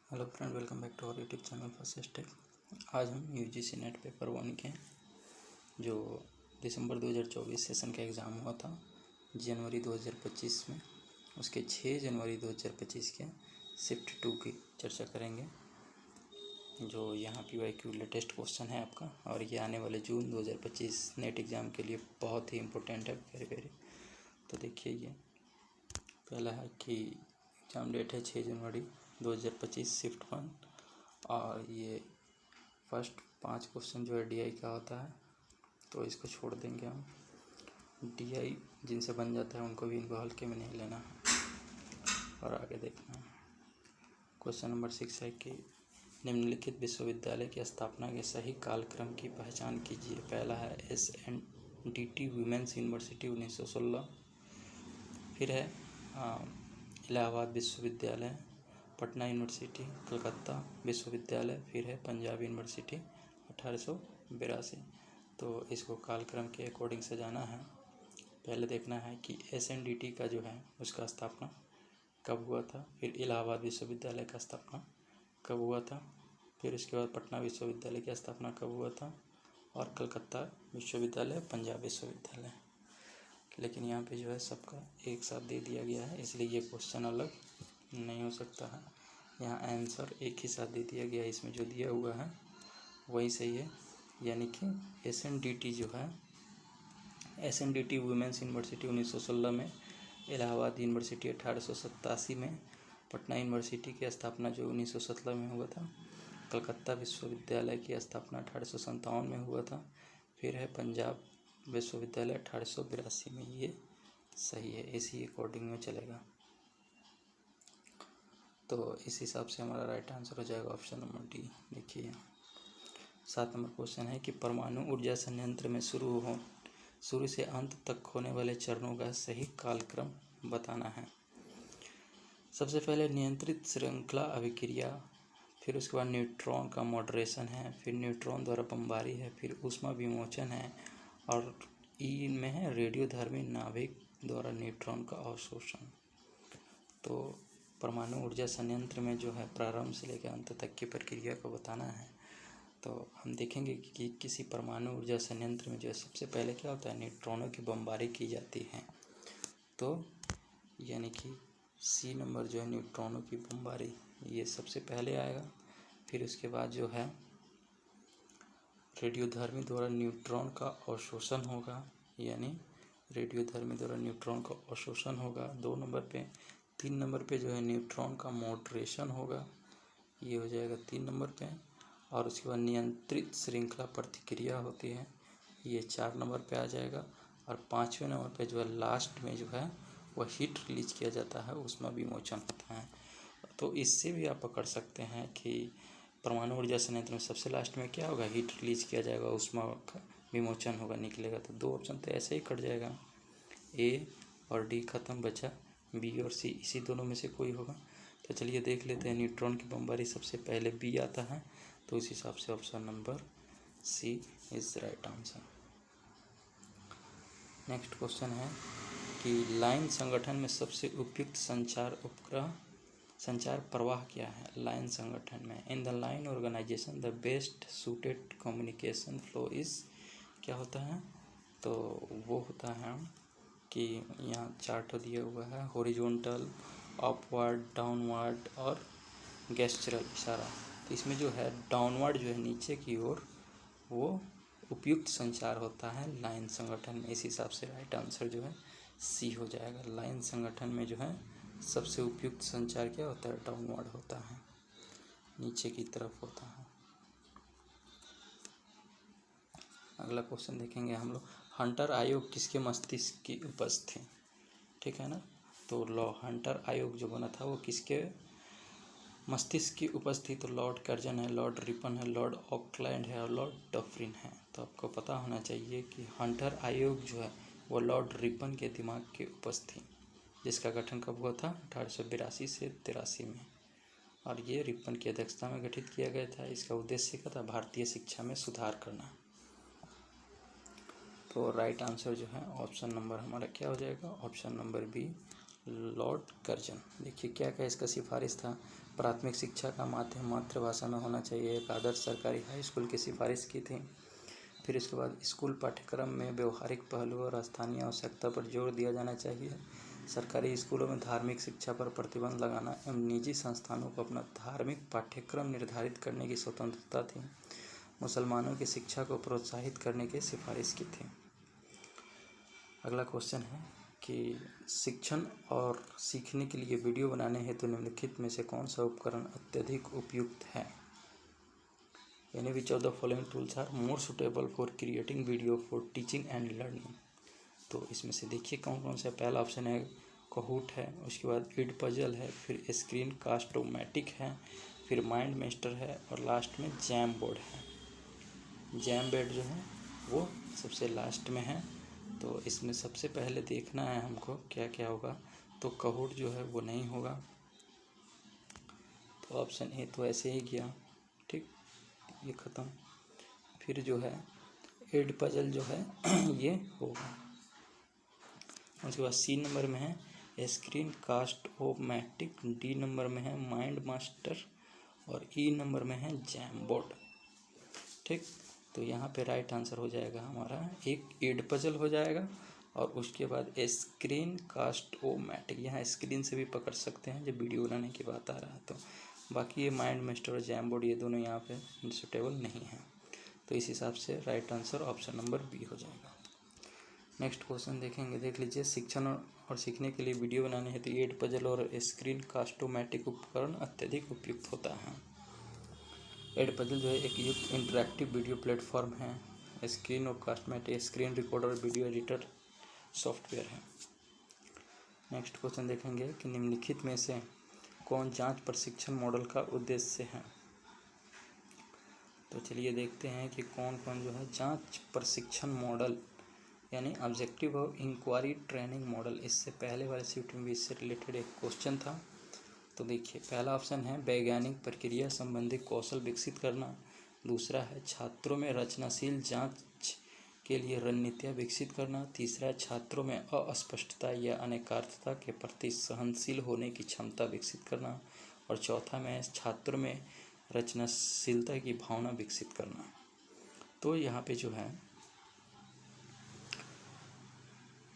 Hello friend, welcome back to our YouTube channel first tech. आज हम UGC net paper 1 के जो दिसंबर 2024 session का एग्ज़ाम हुआ था जनवरी 2025 में, उसके 6 जनवरी 2025 के शिफ्ट 2 की चर्चा करेंगे। जो यहाँ PYQ लेटेस्ट क्वेश्चन है आपका, और ये आने वाले जून 2025 नेट एग्ज़ाम के लिए बहुत ही इम्पोर्टेंट है, वेरी। तो देखिए, ये पहला है कि एग्ज़ाम डेट है 6 जनवरी 2025 शिफ्ट 1, और ये फर्स्ट 5 क्वेश्चन जो है DI का होता है, तो इसको छोड़ देंगे हम। DI जिनसे बन जाता है उनको भी इनको हल्के में नहीं लेना है और आगे देखना है। क्वेश्चन नंबर 6 है कि निम्नलिखित विश्वविद्यालय की स्थापना के सही कालक्रम की पहचान कीजिए। पहला है SNDT वुमेन्स यूनिवर्सिटी 1916, फिर है इलाहाबाद विश्वविद्यालय, पटना यूनिवर्सिटी, कलकत्ता विश्वविद्यालय, फिर है पंजाब यूनिवर्सिटी 1882। तो इसको कालक्रम के अकॉर्डिंग से जाना है। पहले देखना है कि SNDT का जो है उसका स्थापना कब हुआ था, फिर इलाहाबाद विश्वविद्यालय का स्थापना कब हुआ था, फिर इसके बाद पटना विश्वविद्यालय की स्थापना कब हुआ था, और कलकत्ता विश्वविद्यालय, पंजाब विश्वविद्यालय। लेकिन यहाँ पे जो है सबका एक साथ दे दिया गया है, इसलिए ये क्वेश्चन अलग नहीं हो सकता है। यहाँ आंसर एक ही साथ दे दिया गया है, इसमें जो दिया हुआ है वही सही है। यानी कि SNDT जो है, SNDT वुमेन्स यूनिवर्सिटी 1916 में, इलाहाबाद यूनिवर्सिटी 1887 में, पटना यूनिवर्सिटी की स्थापना जो 1917 में हुआ था, कलकत्ता विश्वविद्यालय की स्थापना 1857 में हुआ था, फिर है पंजाब विश्वविद्यालय 1882 में। ये सही है, इसी अकॉर्डिंग में चलेगा। तो इस हिसाब से हमारा राइट आंसर हो जाएगा ऑप्शन नंबर डी। देखिए 7 नंबर क्वेश्चन है कि परमाणु ऊर्जा संयंत्र में शुरू से अंत तक होने वाले चरणों का सही कालक्रम बताना है। सबसे पहले नियंत्रित श्रृंखला अभिक्रिया, फिर उसके बाद न्यूट्रॉन का मॉडरेशन है, फिर न्यूट्रॉन द्वारा बमबारी है, फिर ऊष्मा विमोचन है, और ई में है रेडियोधर्मी नाभिक द्वारा न्यूट्रॉन का अवशोषण। तो परमाणु ऊर्जा संयंत्र में जो है प्रारंभ से लेकर अंत तक की प्रक्रिया को बताना है। तो हम देखेंगे कि किसी परमाणु ऊर्जा संयंत्र में जो है सबसे पहले क्या होता है, न्यूट्रॉनों की बमबारी की जाती है। तो यानी कि C नंबर जो है न्यूट्रॉनों की बमबारी, ये सबसे पहले आएगा। फिर उसके बाद जो है रेडियोधर्मी द्वारा न्यूट्रॉन का अवशोषण होगा, यानी रेडियोधर्मी द्वारा न्यूट्रॉन का अवशोषण होगा 2 नंबर पे। 3 नंबर पे जो है न्यूट्रॉन का मॉडरेशन होगा, ये हो जाएगा 3 नंबर पे। और उसके बाद नियंत्रित श्रृंखला प्रतिक्रिया होती है, ये 4 नंबर पे आ जाएगा। और 5वें नंबर पे जो है लास्ट में जो है वह हीट रिलीज किया जाता है, उसमें विमोचन होता है। तो इससे भी आप पकड़ सकते हैं कि परमाणु ऊर्जा संयंत्र में सबसे लास्ट में क्या होगा, हीट रिलीज किया जाएगा, उसमें विमोचन होगा, निकलेगा। तो 2 ऑप्शन तो ऐसे ही कट जाएगा, A और D खत्म, बचा B और C, इसी दोनों में से कोई होगा। तो चलिए देख लेते हैं, न्यूट्रॉन की बमबारी सबसे पहले B आता है, तो इस हिसाब से option number C is right answer. Next question है कि लाइन संगठन में सबसे उपयुक्त संचार प्रवाह क्या है। लाइन संगठन में, in the line organisation the best suited communication flow is, क्या होता है, तो वो होता है कि यहाँ चार्ट दिया हुआ है, हॉरिजॉन्टल, अपवर्ड, डाउनवर्ड और गेस्चरल इशारा। तो इसमें जो है डाउनवर्ड जो है नीचे की ओर, वो उपयुक्त संचार होता है लाइन संगठन में। इस हिसाब से राइट आंसर जो है C हो जाएगा। लाइन संगठन में जो है सबसे उपयुक्त संचार क्या होता है, डाउनवर्ड होता है, नीचे की तरफ होता है। अगला क्वेश्चन देखेंगे हम लोग, हंटर आयोग किसके मस्तिष्क की उपज थी, ठीक है ना। तो हंटर आयोग जो बना था वो किसके मस्तिष्क की उपज थी, तो लॉर्ड कर्जन है, लॉर्ड रिपन है, लॉर्ड ऑकलैंड है और लॉर्ड डफरिन है। तो आपको पता होना चाहिए कि हंटर आयोग जो है वो लॉर्ड रिपन के दिमाग की उपज थी, जिसका गठन कब हुआ था, 1882 से 83 में, और ये रिपन की अध्यक्षता में गठित किया गया था। इसका उद्देश्य क्या था, भारतीय शिक्षा में सुधार करना। तो राइट आंसर जो है ऑप्शन नंबर हमारा क्या हो जाएगा, option number B, Lord Curzon. देखिए क्या क्या इसका सिफारिश था। प्राथमिक शिक्षा का माध्यम मातृभाषा में होना चाहिए, एक आदर्श सरकारी हाई स्कूल की सिफारिश की थी। फिर इसके बाद स्कूल पाठ्यक्रम में व्यवहारिक पहलू और स्थानीय आवश्यकता पर जोर दिया जाना चाहिए। सरकारी स्कूलों में धार्मिक शिक्षा पर प्रतिबंध लगाना एवं निजी संस्थानों को अपना धार्मिक पाठ्यक्रम निर्धारित करने की स्वतंत्रता थी। मुसलमानों की शिक्षा को प्रोत्साहित करने की सिफारिश की थी। अगला क्वेश्चन है कि शिक्षण और सीखने के लिए वीडियो बनाने हेतु निम्नलिखित में से कौन सा उपकरण अत्यधिक उपयुक्त है। यानी which of the following tools are more suitable for creating video for teaching and learning. तो इसमें से देखिए कौन कौन सा। पहला ऑप्शन है कहूट है, उसके बाद इड पजल है, फिर स्क्रीन कास्टोमैटिक है, फिर माइंड मेस्टर है और लास्ट में जैम बोर्ड है। जैम बोर्ड जो है वो सबसे लास्ट में है। तो इसमें सबसे पहले देखना है हमको क्या क्या होगा। तो कहूट जो है वो नहीं होगा, तो ऑप्शन ए तो ऐसे ही गया, ठीक, ये ख़त्म। फिर जो है इड पजल जो है ये होगा। उसके बाद सी नंबर में है स्क्रीन कास्टोमैटिक, डी नंबर में है माइंड मास्टर और ई नंबर में है जैम बोर्ड, ठीक। तो यहाँ पे राइट आंसर हो जाएगा हमारा एक इड पजल हो जाएगा और उसके बाद स्क्रीन कास्टोमैटिक। यहाँ स्क्रीन से भी पकड़ सकते हैं जब वीडियो बनाने की बात आ रहा है तो। बाकी ये माइंड मास्टर और जैम बोर्ड ये दोनों यहाँ पे सुटेबल नहीं है। तो इस हिसाब से right answer option number B हो जाएगा। नेक्स्ट क्वेश्चन देखेंगे, देख लीजिए। शिक्षण और सीखने के लिए वीडियो बनाने हेतु एड पजल और स्क्रीन कास्टोमैटिक उपकरण अत्यधिक उपयुक्त होता है। एड पजल जो है एक युक्त इंटरैक्टिव वीडियो प्लेटफॉर्म है। स्क्रीन और कास्टोमैटिक screen recorder video editor software है। नेक्स्ट क्वेश्चन देखेंगे कि निम्नलिखित में से कौन जांच प्रशिक्षण मॉडल का उद्देश्य है। तो चलिए देखते हैं कि कौन कौन जो है जांच प्रशिक्षण मॉडल यानी objective of inquiry training model. इससे पहले वाले शिफ्ट में भी इससे रिलेटेड एक क्वेश्चन था। तो देखिए पहला ऑप्शन है वैज्ञानिक प्रक्रिया संबंधी कौशल विकसित करना, दूसरा है छात्रों में रचनाशील जांच के लिए रणनीतियाँ विकसित करना, तीसरा छात्रों में अस्पष्टता या अनेकार्थता के प्रति सहनशील होने की क्षमता विकसित करना और चौथा में छात्रों में रचनाशीलता की भावना विकसित करना। तो यहाँ पे जो है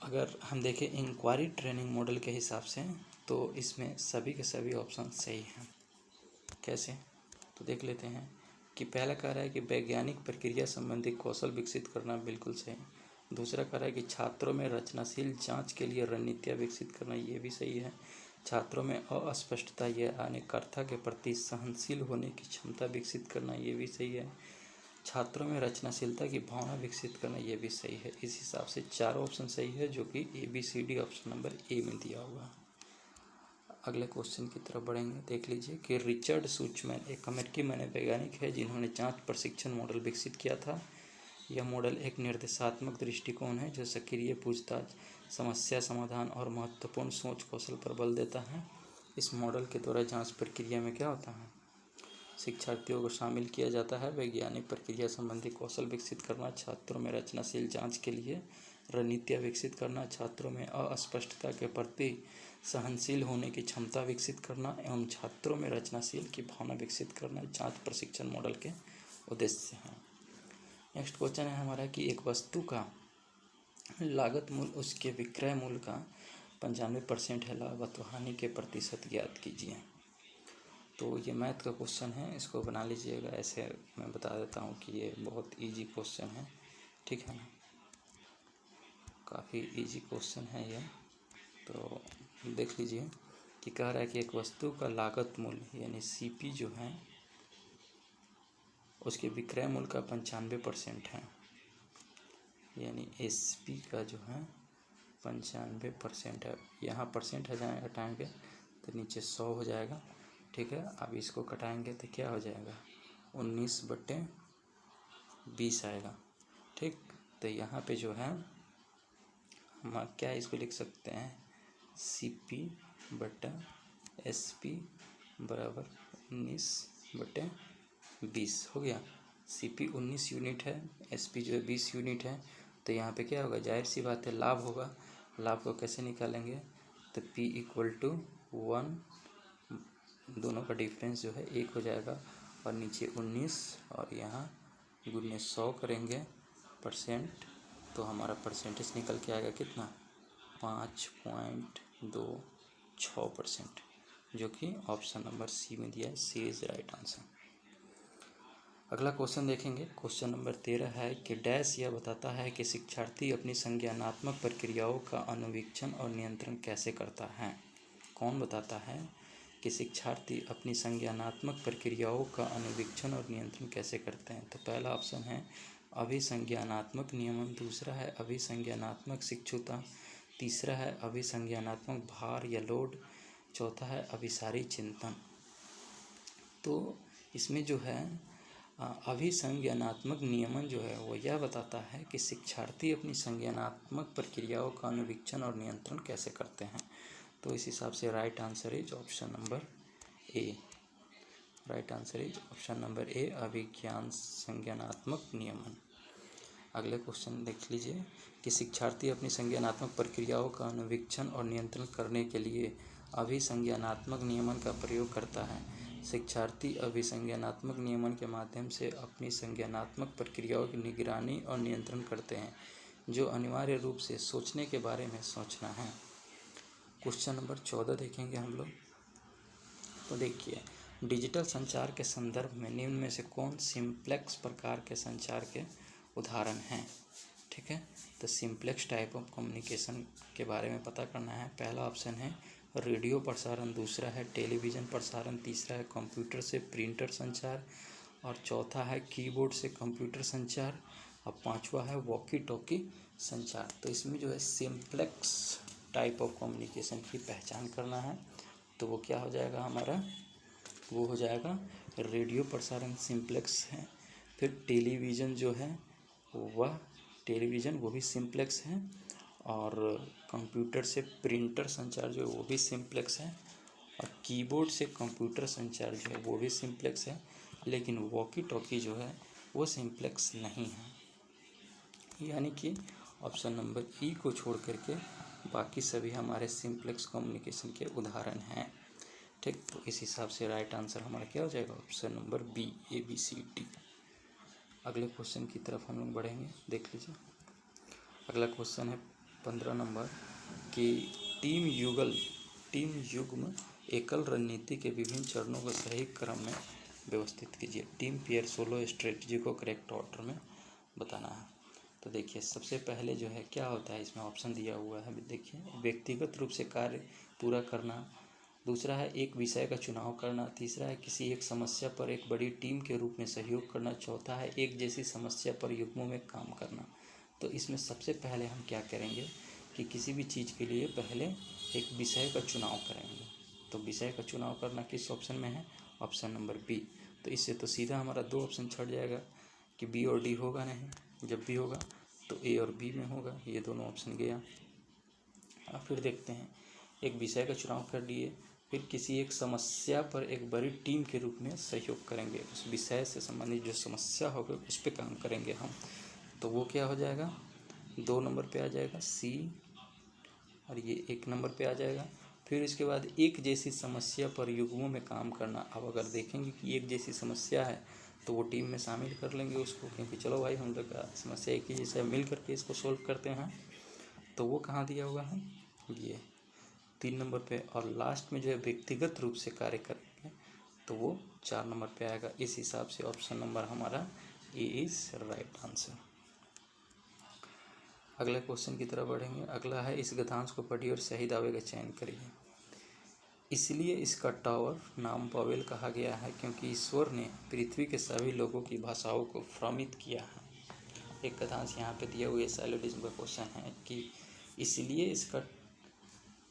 अगर हम देखें इंक्वायरी ट्रेनिंग मॉडल के हिसाब से तो इसमें सभी के सभी ऑप्शन सही हैं। कैसे, तो देख लेते हैं कि पहला कह रहा है कि वैज्ञानिक प्रक्रिया संबंधी कौशल विकसित करना, बिल्कुल सही। दूसरा कह रहा है कि छात्रों में रचनाशील जांच के लिए रणनीतियाँ विकसित करना, ये भी सही है। छात्रों में अस्पष्टता या अनेकार्थता के प्रति सहनशील होने की क्षमता विकसित करना, ये भी सही है। छात्रों में रचनाशीलता की भावना विकसित करना, ये भी सही है। इस हिसाब से चार ऑप्शन सही है जो कि ABCD ऑप्शन नंबर ए में दिया हुआ। अगले क्वेश्चन की तरफ बढ़ेंगे। देख लीजिए कि रिचर्ड सुचमैन एक अमेरिकी मनोवैज्ञानिक है जिन्होंने जांच प्रशिक्षण मॉडल विकसित किया था। यह मॉडल एक निर्देशात्मक दृष्टिकोण है जो सक्रिय पूछताछ, समस्या समाधान और महत्वपूर्ण सोच कौशल पर बल देता है। इस मॉडल के द्वारा जांच प्रक्रिया में क्या होता है, शिक्षार्थियों को शामिल किया जाता है। वैज्ञानिक प्रक्रिया संबंधी कौशल विकसित करना, छात्रों में रचनाशील जांच के लिए रणनीतियाँ विकसित करना, छात्रों में अस्पष्टता के प्रति सहनशील होने की क्षमता विकसित करना एवं छात्रों में रचनाशील की भावना विकसित करना जांच प्रशिक्षण मॉडल के उद्देश्य हैं। नेक्स्ट क्वेश्चन है हमारा कि एक वस्तु का लागत मूल्य उसके विक्रय मूल्य का 95% है, लाभ अथवा हानि के प्रतिशत ज्ञात कीजिए। तो ये मैथ का क्वेश्चन है, इसको बना लीजिएगा। ऐसे मैं बता देता हूँ कि ये बहुत इजी क्वेश्चन है, ठीक है ना, काफ़ी इजी क्वेश्चन है ये। तो देख लीजिए कि कह रहा है कि एक वस्तु का लागत मूल्य यानी CP जो है उसके विक्रय मूल्य का 95% है, यानी SP का जो है 95% है। यहाँ परसेंट हटाएंगे तो नीचे 100 हो जाएगा, ठीक है। अब इसको कटाएंगे तो क्या हो जाएगा, 19/20 आएगा, ठीक। तो यहाँ पे जो है हम क्या इसको लिख सकते हैं, CP/SP बराबर 19/20 हो गया। CP 19 यूनिट है, SP जो है 20 यूनिट है। तो यहाँ पे क्या होगा, जाहिर सी बात है लाभ होगा। लाभ को कैसे निकालेंगे, तो p इक्वल टू 1, दोनों का डिफरेंस जो है 1 हो जाएगा, और नीचे 19 और यहाँ गुने 100 करेंगे परसेंट, तो हमारा परसेंटेज निकल के आएगा कितना, 5.26%, जो कि ऑप्शन नंबर सी में दिया है, सी इज राइट आंसर। अगला क्वेश्चन देखेंगे। क्वेश्चन नंबर 13 है कि डैश यह बताता है कि शिक्षार्थी अपनी संज्ञानात्मक प्रक्रियाओं का अनुवीक्षण और नियंत्रण कैसे करता है। कौन बताता है कि शिक्षार्थी अपनी संज्ञानात्मक प्रक्रियाओं का अनुवीक्षण और नियंत्रण कैसे करते हैं। तो पहला ऑप्शन है अभिसंज्ञानात्मक नियमन, दूसरा है अभिसंज्ञानात्मक शिक्षुता, तीसरा है अभिसंज्ञानात्मक भार या लोड, चौथा है अभिसारी चिंतन। तो इसमें जो है अभिसंज्ञानात्मक नियमन जो है वो यह बताता है कि शिक्षार्थी अपनी संज्ञानात्मक प्रक्रियाओं का अनुवीक्षण और नियंत्रण कैसे करते हैं। तो इस हिसाब से right answer is option number A. Right answer is option number A, अभिज्ञान संज्ञानात्मक नियमन। अगले क्वेश्चन देख लीजिए कि शिक्षार्थी अपनी संज्ञानात्मक प्रक्रियाओं का अनुवीक्षण और नियंत्रण करने के लिए अभिसंज्ञानात्मक नियमन का प्रयोग करता है। शिक्षार्थी अभिसंज्ञानात्मक नियमन के माध्यम से अपनी संज्ञानात्मक प्रक्रियाओं की निगरानी और नियंत्रण करते हैं, जो अनिवार्य रूप से सोचने के बारे में सोचना है। क्वेश्चन नंबर 14 देखेंगे हम लोग। तो देखिए, डिजिटल संचार के संदर्भ में निम्न में से कौन सिंप्लेक्स प्रकार के संचार के उदाहरण हैं। ठीक है, तो सिंप्लेक्स टाइप ऑफ कम्युनिकेशन के बारे में पता करना है। पहला ऑप्शन है रेडियो प्रसारण, दूसरा है टेलीविज़न प्रसारण, तीसरा है कंप्यूटर से प्रिंटर संचार, और चौथा है कीबोर्ड से कंप्यूटर संचार, और पांचवा है वॉकी टॉकी संचार। तो इसमें जो है सिंप्लेक्स टाइप ऑफ कम्युनिकेशन की पहचान करना है। तो वो क्या हो जाएगा हमारा, वो हो जाएगा रेडियो प्रसारण सिंप्लेक्स है। फिर टेलीविज़न जो है वह टेलीविज़न वो भी सिंप्लेक्स है, और कंप्यूटर से प्रिंटर संचार जो है वो भी सिंप्लेक्स है, और कीबोर्ड से कंप्यूटर संचार जो है वो भी सिंप्लेक्स है, लेकिन वॉकी टॉकी जो है वो सिंप्लेक्स नहीं है। यानी कि ऑप्शन नंबर ई को छोड़ करके बाकी सभी हमारे सिंप्लेक्स कम्युनिकेशन के उदाहरण हैं। ठीक, तो इस हिसाब से राइट आंसर हमारा क्या हो जाएगा, option number B, A B C D. अगले क्वेश्चन की तरफ हम लोग बढ़ेंगे, देख लीजिए। अगला क्वेश्चन है 15 नंबर कि टीम युग्म एकल रणनीति के विभिन्न चरणों को सही क्रम में व्यवस्थित कीजिए। टीम पेयर सोलो स्ट्रेटजी को करेक्ट ऑर्डर में बताना है। तो देखिए, सबसे पहले जो है क्या होता है, इसमें ऑप्शन दिया हुआ है, देखिए, व्यक्तिगत रूप से कार्य पूरा करना, दूसरा है एक विषय का चुनाव करना, तीसरा है किसी एक समस्या पर एक बड़ी टीम के रूप में सहयोग करना, चौथा है एक जैसी समस्या पर युग्मों में काम करना। तो इसमें सबसे पहले हम क्या करेंगे कि किसी भी चीज़ के लिए पहले एक विषय का चुनाव करेंगे। तो विषय का चुनाव करना किस ऑप्शन में है, ऑप्शन नंबर बी। तो इससे तो सीधा हमारा 2 ऑप्शन छट जाएगा कि बी और डी होगा नहीं, जब भी होगा तो ए और बी में होगा, ये दोनों ऑप्शन गया। अब फिर देखते हैं, एक विषय का चुनाव कर लिए, फिर किसी एक समस्या पर एक बड़ी टीम के रूप में सहयोग करेंगे, उस विषय से संबंधित जो समस्या होगी उस पर काम करेंगे हम। तो वो क्या हो जाएगा, 2 नंबर पे आ जाएगा सी, और ये 1 नंबर पे आ जाएगा। फिर इसके बाद एक जैसी समस्या पर युग्मों में काम करना। अब अगर देखेंगे कि एक जैसी समस्या है तो वो टीम में शामिल कर लेंगे उसको, क्योंकि चलो भाई हम लोग का समस्या एक ही जैसा है, मिल करके इसको सोल्व करते हैं। तो वो कहाँ दिया हुआ है, ये 3 नंबर पे। और लास्ट में जो है व्यक्तिगत रूप से कार्य करेंगे तो वो 4 नंबर पे आएगा। इस हिसाब से ऑप्शन नंबर हमारा ए इज राइट आंसर। अगले क्वेश्चन की तरफ बढ़ेंगे। अगला है इस गद्यांश को पढ़िए और सही दावे का चयन करिए। इसलिए इसका टावर नाम बाबेल कहा गया है क्योंकि ईश्वर ने पृथ्वी के सभी लोगों की भाषाओं को भ्रमित किया है। एक गद्यांश यहाँ पे दिया हुआ साइलोडिज्म का क्वेश्चन है कि इसलिए इसका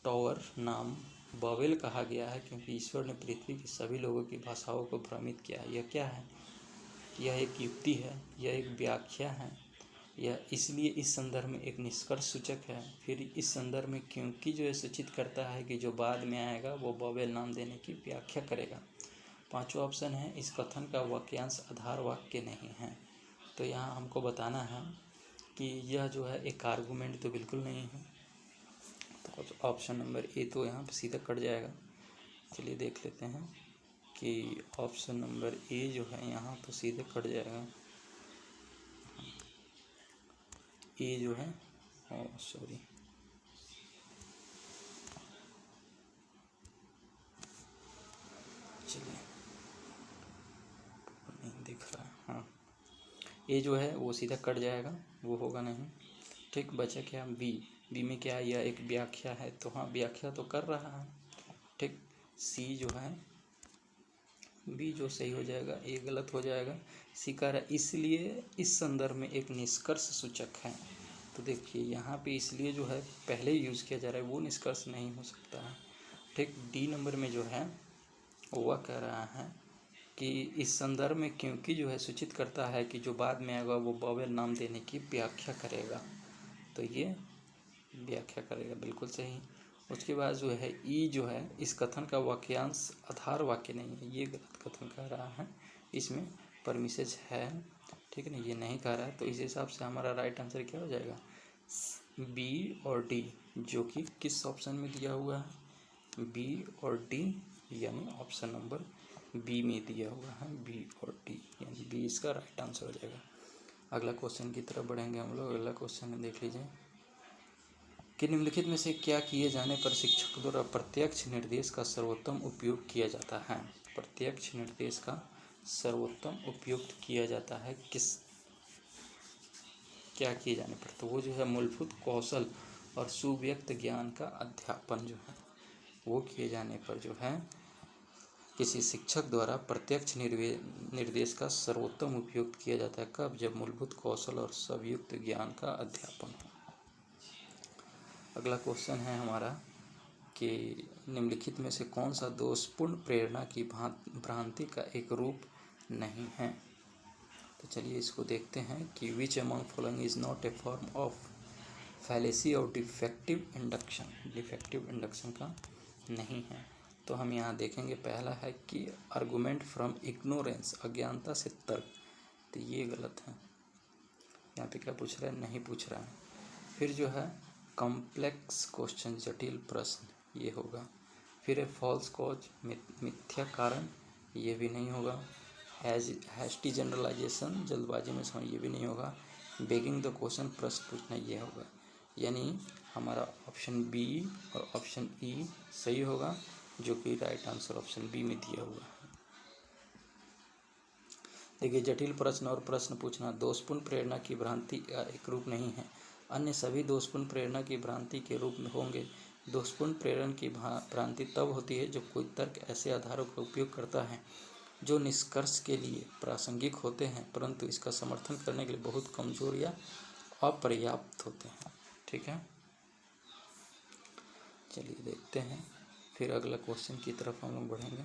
टावर नाम बाबेल कहा गया है क्योंकि ईश्वर ने पृथ्वी की सभी लोगों की भाषाओं को भ्रमित किया है। यह क्या है, यह एक युक्ति है, यह एक व्याख्या है, यह इसलिए इस संदर्भ में एक निष्कर्ष सूचक है। फिर इस संदर्भ में क्योंकि जो है सूचित करता है कि जो बाद में आएगा वो बाबेल नाम देने की व्याख्या करेगा। 5वां ऑप्शन है इस कथन का वाक्यांश आधार वाक्य नहीं है। तो यहाँ हमको बताना है कि यह जो है एक आर्गूमेंट तो बिल्कुल नहीं है। तो ऑप्शन नंबर ए तो यहाँ पे सीधा कट जाएगा। चलिए देख लेते हैं कि ऑप्शन नंबर ए जो है यहाँ तो सीधे कट जाएगा। ए जो है, सॉरी, चलिए नहीं दिख रहा है, हाँ ए जो है वो सीधा कट जाएगा, वो होगा नहीं। ठीक, बचा क्या बी। बी में क्या है, यह एक व्याख्या है, तो हाँ व्याख्या तो कर रहा है। ठीक, सी जो है, बी जो सही हो जाएगा, ए गलत हो जाएगा। सी कह रहा है इसलिए इस संदर्भ में एक निष्कर्ष सूचक है। तो देखिए यहाँ पे इसलिए जो है पहले यूज़ किया जा रहा है, वो निष्कर्ष नहीं हो सकता है। ठीक, डी नंबर में जो है वह कह रहा है कि इस संदर्भ में क्योंकि जो है सूचित करता है कि जो बाद में आएगा वो बावेल नाम देने की व्याख्या करेगा, तो ये व्याख्या करेगा, बिल्कुल सही। उसके बाद जो है ई जो है इस कथन का वाक्यांश आधार वाक्य नहीं है, ये गलत कथन कह रहा है, इसमें परमिसेज है। ठीक है ना, ये नहीं कह रहा है, तो इस हिसाब से हमारा राइट आंसर क्या हो जाएगा, बी और डी, जो कि किस ऑप्शन में दिया हुआ है, बी और डी, यानी ऑप्शन नंबर बी में दिया हुआ है, बी और डी, यानी बी इसका राइट आंसर हो जाएगा। अगला क्वेश्चन की तरफ बढ़ेंगे हम लोग। अगला क्वेश्चन देख लीजिए कि निम्नलिखित में से क्या किए जाने पर शिक्षक द्वारा प्रत्यक्ष निर्देश का सर्वोत्तम उपयोग किया जाता है। प्रत्यक्ष निर्देश का सर्वोत्तम उपयोग किया जाता है किस, क्या किए जाने पर, तो वो जो है मूलभूत कौशल और सुव्यक्त ज्ञान का अध्यापन जो है वो किए जाने पर जो है किसी शिक्षक द्वारा प्रत्यक्ष निर्देश का सर्वोत्तम उपयोग किया जाता है। कब, जब मूलभूत कौशल और सुव्यक्त ज्ञान का अध्यापन हो। अगला क्वेश्चन है हमारा कि निम्नलिखित में से कौन सा दोषपूर्ण प्रेरणा की भ्रांति का एक रूप नहीं है। तो चलिए इसको देखते हैं कि which among following is not a form of fallacy और डिफेक्टिव इंडक्शन। डिफेक्टिव इंडक्शन का नहीं है, तो हम यहाँ देखेंगे पहला है कि आर्गूमेंट फ्रॉम इग्नोरेंस, अज्ञानता से तर्क, तो ये गलत है। यहाँ पे क्या पूछ रहा है, नहीं पूछ रहा है। फिर जो है कॉम्प्लेक्स क्वेश्चन, जटिल प्रश्न, ये होगा। फिर है फॉल्स कॉज, मिथ्या कारण, ये भी नहीं होगा। हैस्टी जनरलाइजेशन, जल्दबाजी में समझ, ये भी नहीं होगा। बेगिंग द क्वेश्चन, प्रश्न पूछना, ये होगा। यानी हमारा ऑप्शन बी और ऑप्शन ई सही होगा, जो कि राइट आंसर ऑप्शन बी में दिया हुआ है। देखिए, जटिल प्रश्न और प्रश्न पूछना दोषपूर्ण प्रेरणा की भ्रांति का एक रूप नहीं है। अन्य सभी दोषपूर्ण प्रेरणा की भ्रांति के रूप में होंगे। दोषपूर्ण प्रेरणा की भ्रांति तब होती है जब कोई तर्क ऐसे आधारों का उपयोग करता है जो निष्कर्ष के लिए प्रासंगिक होते हैं, परंतु इसका समर्थन करने के लिए बहुत कमजोर या अपर्याप्त होते हैं। ठीक है, चलिए देखते हैं फिर अगला क्वेश्चन की तरफ हम लोग बढ़ेंगे।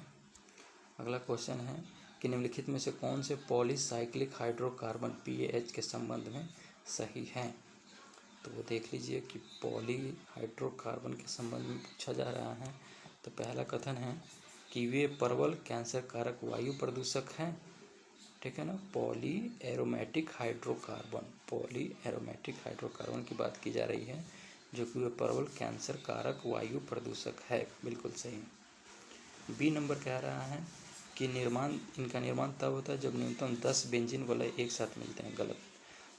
अगला क्वेश्चन है कि निम्नलिखित में से कौन से पॉलीसाइक्लिक हाइड्रोकार्बन पीएच के संबंध में सही है। तो वो देख लीजिए कि पॉली हाइड्रोकार्बन के संबंध में पूछा जा रहा है। तो पहला कथन है कि वे प्रबल कैंसर कारक वायु प्रदूषक हैं। ठीक है ना, poly aromatic hydrocarbon, poly aromatic hydrocarbon की बात की जा रही है, जो कि वे प्रबल कैंसर कारक वायु प्रदूषक है, बिल्कुल सही। बी नंबर कह रहा है कि इनका निर्माण तब होता है जब न्यूनतम 10 बेंजीन वलय एक साथ मिलते हैं, गलत।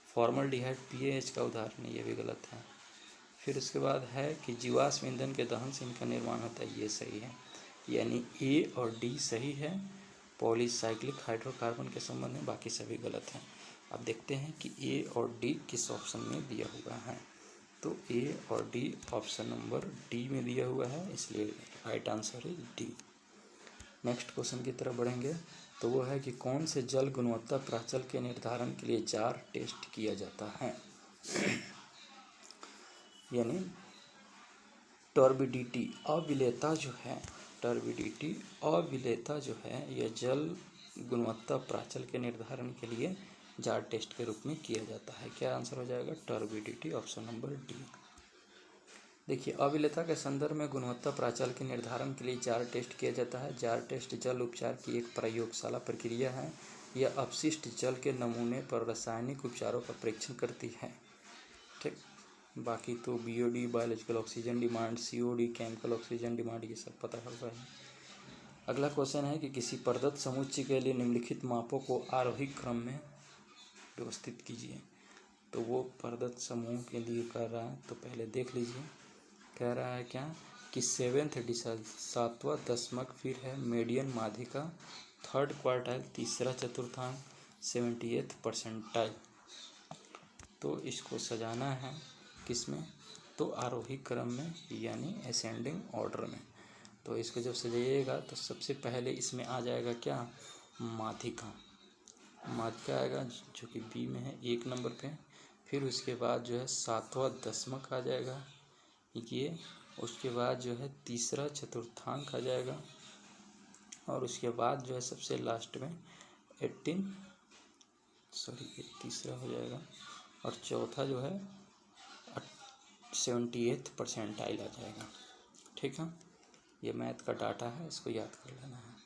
फॉर्मल्डिहाइड पीएच का उदाहरण है, ये भी गलत है। फिर उसके बाद है कि जीवाश्म ईंधन के दहन से इनका निर्माण होता है, ये सही है। यानी ए और डी सही है पॉलीसाइक्लिक हाइड्रोकार्बन के संबंध में, बाकी सभी गलत हैं। अब देखते हैं कि ए और डी किस ऑप्शन में दिया हुआ है। तो ए और डी ऑप्शन नंबर डी में दिया हुआ है, इसलिए राइट आंसर है डी। नेक्स्ट क्वेश्चन की तरफ बढ़ेंगे। तो वो है कि कौन से जल गुणवत्ता प्राचल के निर्धारण के लिए जार टेस्ट किया जाता है। यानी टर्बिडिटी, अविलेयता जो है, टर्बिडिटी अविलेयता जो है, यह जल गुणवत्ता प्राचल के निर्धारण के लिए जार टेस्ट के रूप में किया जाता है। क्या आंसर हो जाएगा, टर्बिडिटी, ऑप्शन नंबर डी। देखिए, अविलेयता के संदर्भ में गुणवत्ता प्राचल के निर्धारण के लिए जार टेस्ट किया जाता है। जार टेस्ट जल उपचार की एक प्रयोगशाला प्रक्रिया है। यह अपशिष्ट जल के नमूने पर रासायनिक उपचारों का परीक्षण करती है। ठीक, बाकी तो BOD biological oxygen demand, COD chemical oxygen demand, ये सब पता होगा ही। अगला क्वेश्चन है कि किसी प्रदत्त समुच्चय के लिए निम्नलिखित मापों को आरोही क्रम में व्यवस्थित कीजिए। तो वो प्रदत्त समूह के लिए कर रहा है, तो पहले देख लीजिए। कह रहा है क्या कि 7th डिसाइल 7वां दशमक, फिर है मीडियन माध्यिका, 3rd क्वार्टाइल तीसरा चतुर्थांश, 78th परसेंटाइल। तो इसको सजाना है किसमें, तो आरोही क्रम में यानी असेंडिंग ऑर्डर में। तो इसको जब सजाइएगा तो सबसे पहले इसमें आ जाएगा क्या, माध्यिका आएगा जो कि बी में है 1 नंबर पे। फिर उसके बाद जो है 7वां दशमक आ जाएगा ये। उसके बाद जो है तीसरा चतुर्थांक आ जाएगा, और उसके बाद जो है सबसे लास्ट में 18 ये तीसरा हो जाएगा, और चौथा जो है 78th परसेंटाइल आ जाएगा। ठीक है, ये मैथ का डाटा है, इसको याद कर लेना है।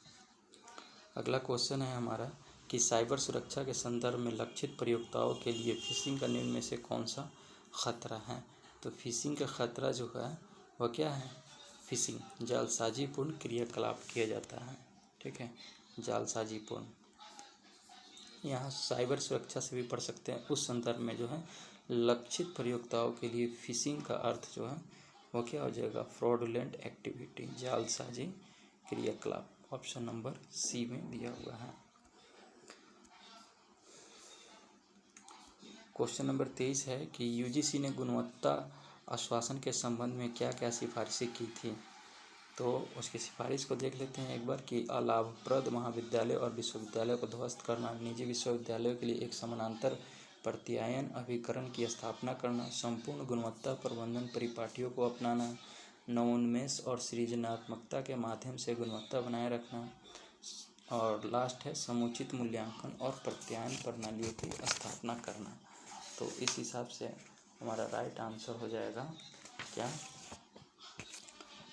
अगला क्वेश्चन है हमारा कि साइबर सुरक्षा के संदर्भ में लक्षित प्रयोक्ताओं के लिए फिशिंग का निम्न में से कौन सा खतरा है। तो फिशिंग का खतरा जो है वह क्या है, फिशिंग जालसाजीपूर्ण क्रियाकलाप किया जाता है। ठीक है, जालसाजीपूर्ण, यहाँ साइबर सुरक्षा से भी पढ़ सकते हैं। उस संदर्भ में जो है लक्षित प्रयोक्ताओं के लिए फिशिंग का अर्थ जो है वो क्या हो जाएगा, फ्रॉडुलेंट एक्टिविटी, जालसाजी क्रियाकलाप। ऑप्शन नंबर सी में दिया हुआ है। क्वेश्चन नंबर 23 है कि यूजीसी ने गुणवत्ता आश्वासन के संबंध में क्या क्या सिफारिशें की थी। तो उसकी सिफारिश को देख लेते हैं एक बार कि अलाभप्रद महाविद्यालय और विश्वविद्यालय को ध्वस्त करना, निजी विश्वविद्यालयों के लिए एक समानांतर प्रत्यायन अभिकरण की स्थापना करना, संपूर्ण गुणवत्ता प्रबंधन परिपाटियों को अपनाना, नवोन्मेष और सृजनात्मकता के माध्यम से गुणवत्ता बनाए रखना, और लास्ट है समुचित मूल्यांकन और प्रत्यायन प्रणालियों की स्थापना करना। तो इस हिसाब से हमारा राइट आंसर हो जाएगा क्या,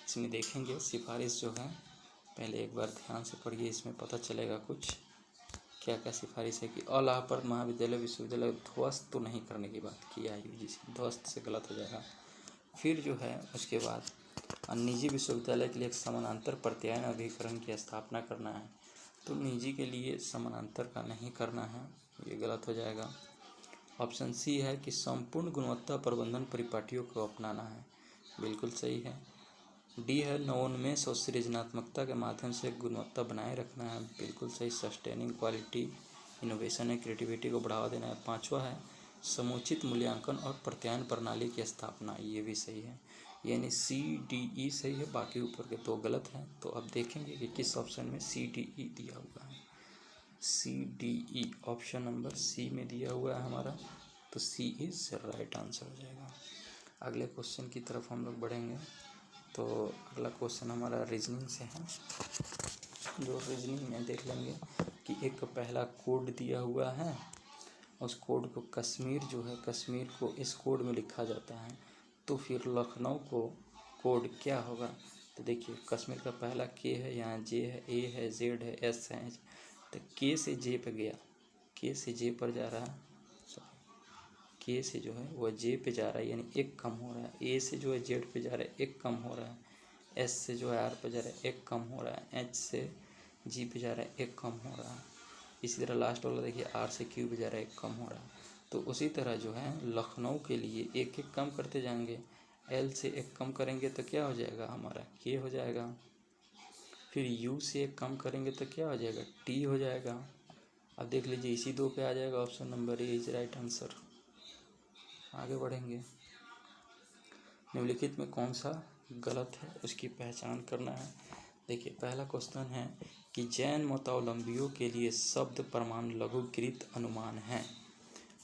इसमें देखेंगे सिफारिश जो है, पहले एक बार ध्यान से पढ़िए, इसमें पता चलेगा कुछ क्या क्या सिफारिश है। कि अलाभप्रद महाविद्यालय विश्वविद्यालय ध्वस्त तो नहीं करने की बात किया है यूजीसी, ध्वस्त से गलत हो जाएगा। फिर जो है उसके बाद निजी विश्वविद्यालय के लिए एक समानांतर प्रत्यायन अभिकरण की स्थापना करना है। तो निजी के लिए समानांतर का नहीं करना है, ये गलत हो जाएगा। ऑप्शन सी है कि संपूर्ण गुणवत्ता प्रबंधन परिपाटियों को अपनाना है, बिल्कुल सही है। डी है नवोन्मेष और सृजनात्मकता के माध्यम से गुणवत्ता बनाए रखना है, बिल्कुल सही। Sustaining quality innovation and creativity को बढ़ावा देना है। 5वां है समुचित मूल्यांकन और प्रत्यायन प्रणाली की स्थापना, ये भी सही है। यानी CDE सही है, बाकी ऊपर के 2 गलत हैं। तो अब देखेंगे कि किस ऑप्शन में CDE दिया हुआ है। CDE ऑप्शन नंबर सी में दिया हुआ है हमारा, तो सी इज राइट आंसर हो जाएगा। अगले क्वेश्चन की तरफ हम लोग बढ़ेंगे। तो अगला क्वेश्चन हमारा रीजनिंग से है, जो रीजनिंग में देख लेंगे कि एक पहला कोड दिया हुआ है, उस कोड को कश्मीर जो है, कश्मीर को इस कोड में लिखा जाता है, तो फिर लखनऊ को कोड क्या होगा। तो देखिए कश्मीर का पहला के है, यहाँ जे है, ए है, जेड है, एस है। तो के से जे पे गया, के से जे पर जा रहा है, के से जो है वह जे पे जा रहा है, यानी एक कम हो रहा है। ए से जो है जेड पे जा रहा है, एक कम हो रहा है। एस से जो है आर पे जा रहा है, एक कम हो रहा है। एच से जी पे जा रहा है, एक कम हो रहा है। इसी तरह लास्ट वाला देखिए आर से क्यू पे जा रहा है, एक कम हो रहा है। तो उसी तरह जो है लखनऊ के लिए एक एक कम करते जाएंगे। एल से एक कम करेंगे तो क्या हो जाएगा हमारा, के हो जाएगा। फिर यू से एक कम करेंगे तो क्या हो जाएगा, टी हो जाएगा। अब देख लीजिए इसी 2 पे आ जाएगा, option number A is right answer. आगे बढ़ेंगे। निम्नलिखित में कौन सा गलत है उसकी पहचान करना है। देखिए पहला क्वेश्चन है कि जैन मतावलंबियों के लिए शब्द प्रमाण लघुकृत अनुमान है।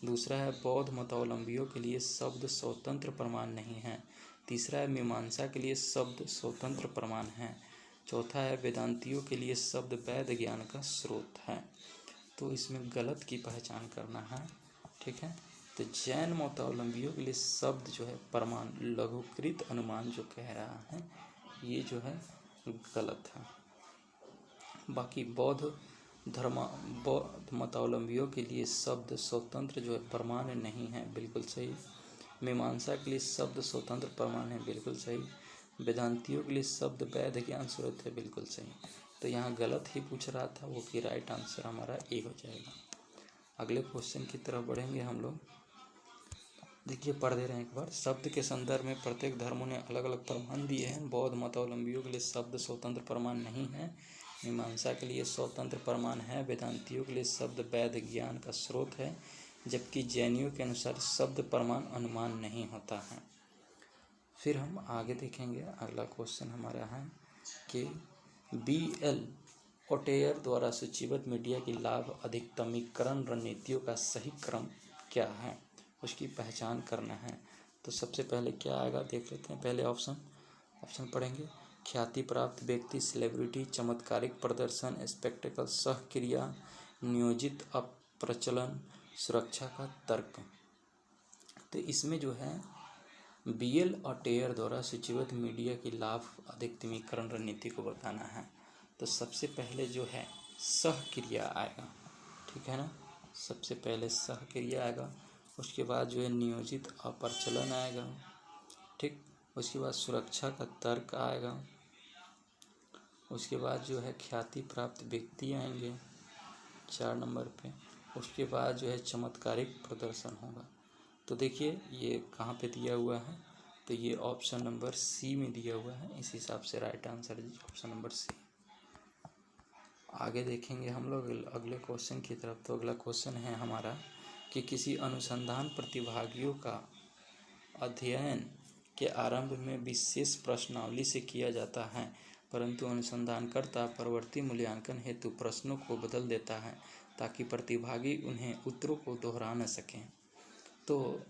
दूसरा है बौद्ध मतावलंबियों के लिए शब्द स्वतंत्र प्रमाण नहीं है। तीसरा है मीमांसा के लिए शब्द स्वतंत्र प्रमाण है। चौथा है वेदांतियों के लिए शब्द वैध ज्ञान का स्रोत है। तो इसमें गलत की पहचान करना है। ठीक है, तो जैन मतावलंबियों के लिए शब्द जो है प्रमाण लघुकृत अनुमान जो कह रहा है, ये जो है गलत है। बाकी बौद्ध मतावलंबियों के लिए शब्द स्वतंत्र जो है प्रमाण नहीं है, बिल्कुल सही। मीमांसा के लिए शब्द स्वतंत्र प्रमाण है, बिल्कुल सही। वेदांतियों के लिए शब्द वैध ज्ञान स्रोत है, बिल्कुल सही। तो यहाँ गलत ही पूछ रहा था वो, कि राइट आंसर हमारा ए हो जाएगा। अगले क्वेश्चन की तरफ बढ़ेंगे हम लोग। देखिए, पढ़ दे रहे हैं एक बार। शब्द के संदर्भ में प्रत्येक धर्मों ने अलग अलग प्रमाण दिए हैं। बौद्ध मतावलंबियों के लिए शब्द स्वतंत्र प्रमाण नहीं है। मीमांसा के लिए स्वतंत्र प्रमाण है। वेदांतियों के लिए शब्द वैध ज्ञान का स्रोत है, जबकि जैनियों के अनुसार शब्द प्रमाण अनुमान नहीं होता है। फिर हम आगे देखेंगे। अगला क्वेश्चन हमारा है कि BL ओटेयर द्वारा सूचीबद्ध मीडिया की लाभ अधिकतमीकरण रणनीतियों का सही क्रम क्या है, उसकी पहचान करना है। तो सबसे पहले क्या आएगा देख लेते हैं। पहले ऑप्शन पढ़ेंगे। ख्याति प्राप्त व्यक्ति, सेलिब्रिटी, चमत्कारिक प्रदर्शन, स्पेक्टेकल, सहक्रिया, नियोजित अप्रचलन, सुरक्षा का तर्क। तो इसमें जो है BL ओटेयर द्वारा सूचीबद्ध मीडिया की लाभ अधिकतमीकरण रणनीति को बताना है। तो सबसे पहले जो है सहक्रिया आएगा, ठीक है ना। सबसे पहले सहक्रिया आएगा, उसके बाद जो है नियोजित अप्रचलन आएगा, ठीक। उसके बाद सुरक्षा का तर्क आएगा, उसके बाद जो है ख्याति प्राप्त व्यक्ति आएंगे 4 नंबर पे, उसके बाद जो है चमत्कारिक प्रदर्शन होगा। तो देखिए ये कहाँ पे दिया हुआ है, तो ये ऑप्शन नंबर सी में दिया हुआ है। इस हिसाब से राइट आंसर है ऑप्शन नंबर सी। आगे देखेंगे हम लोग अगले क्वेश्चन की तरफ। तो अगला क्वेश्चन है हमारा कि किसी अनुसंधान प्रतिभागियों का अध्ययन के आरंभ में विशेष प्रश्नावली से किया जाता है, परंतु अनुसंधानकर्ता परवर्ती मूल्यांकन हेतु प्रश्नों को बदल देता है ताकि प्रतिभागी उन्हें उत्तरों को दोहरा न सकें। तो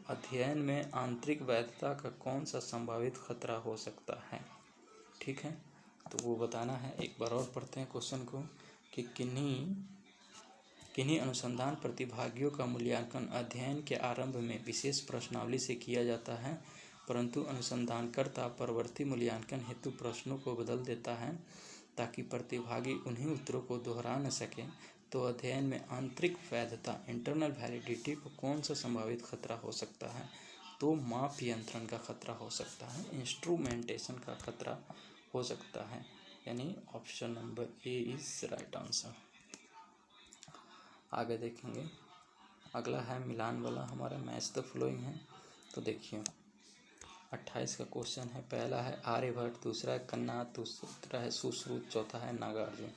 अध्ययन में आंतरिक वैधता का कौन सा संभावित खतरा हो सकता है, ठीक है। तो वो बताना है। एक बार और पढ़ते हैं क्वेश्चन को कि किन्हीं अनुसंधान प्रतिभागियों का मूल्यांकन अध्ययन के आरंभ में विशेष प्रश्नावली से किया जाता है, परंतु अनुसंधानकर्ता परवर्ती मूल्यांकन हेतु प्रश्नों को बदल देता है ताकि प्रतिभागी उन्हीं उत्तरों को दोहरा न सकें। तो अध्ययन में आंतरिक वैधता इंटरनल वैलिडिटी को कौन सा संभावित खतरा हो सकता है। तो माप यंत्रण का खतरा हो सकता है, इंस्ट्रूमेंटेशन का खतरा हो सकता है, यानी option number A is right answer. आगे देखेंगे। अगला है मिलान वाला हमारा मैच द फ्लोइंग है। तो देखिए 28 का क्वेश्चन है। पहला है आर्यभट्ट, दूसरा है कन्नाद, दूसरा है सुश्रुत, चौथा है नागार्जुन।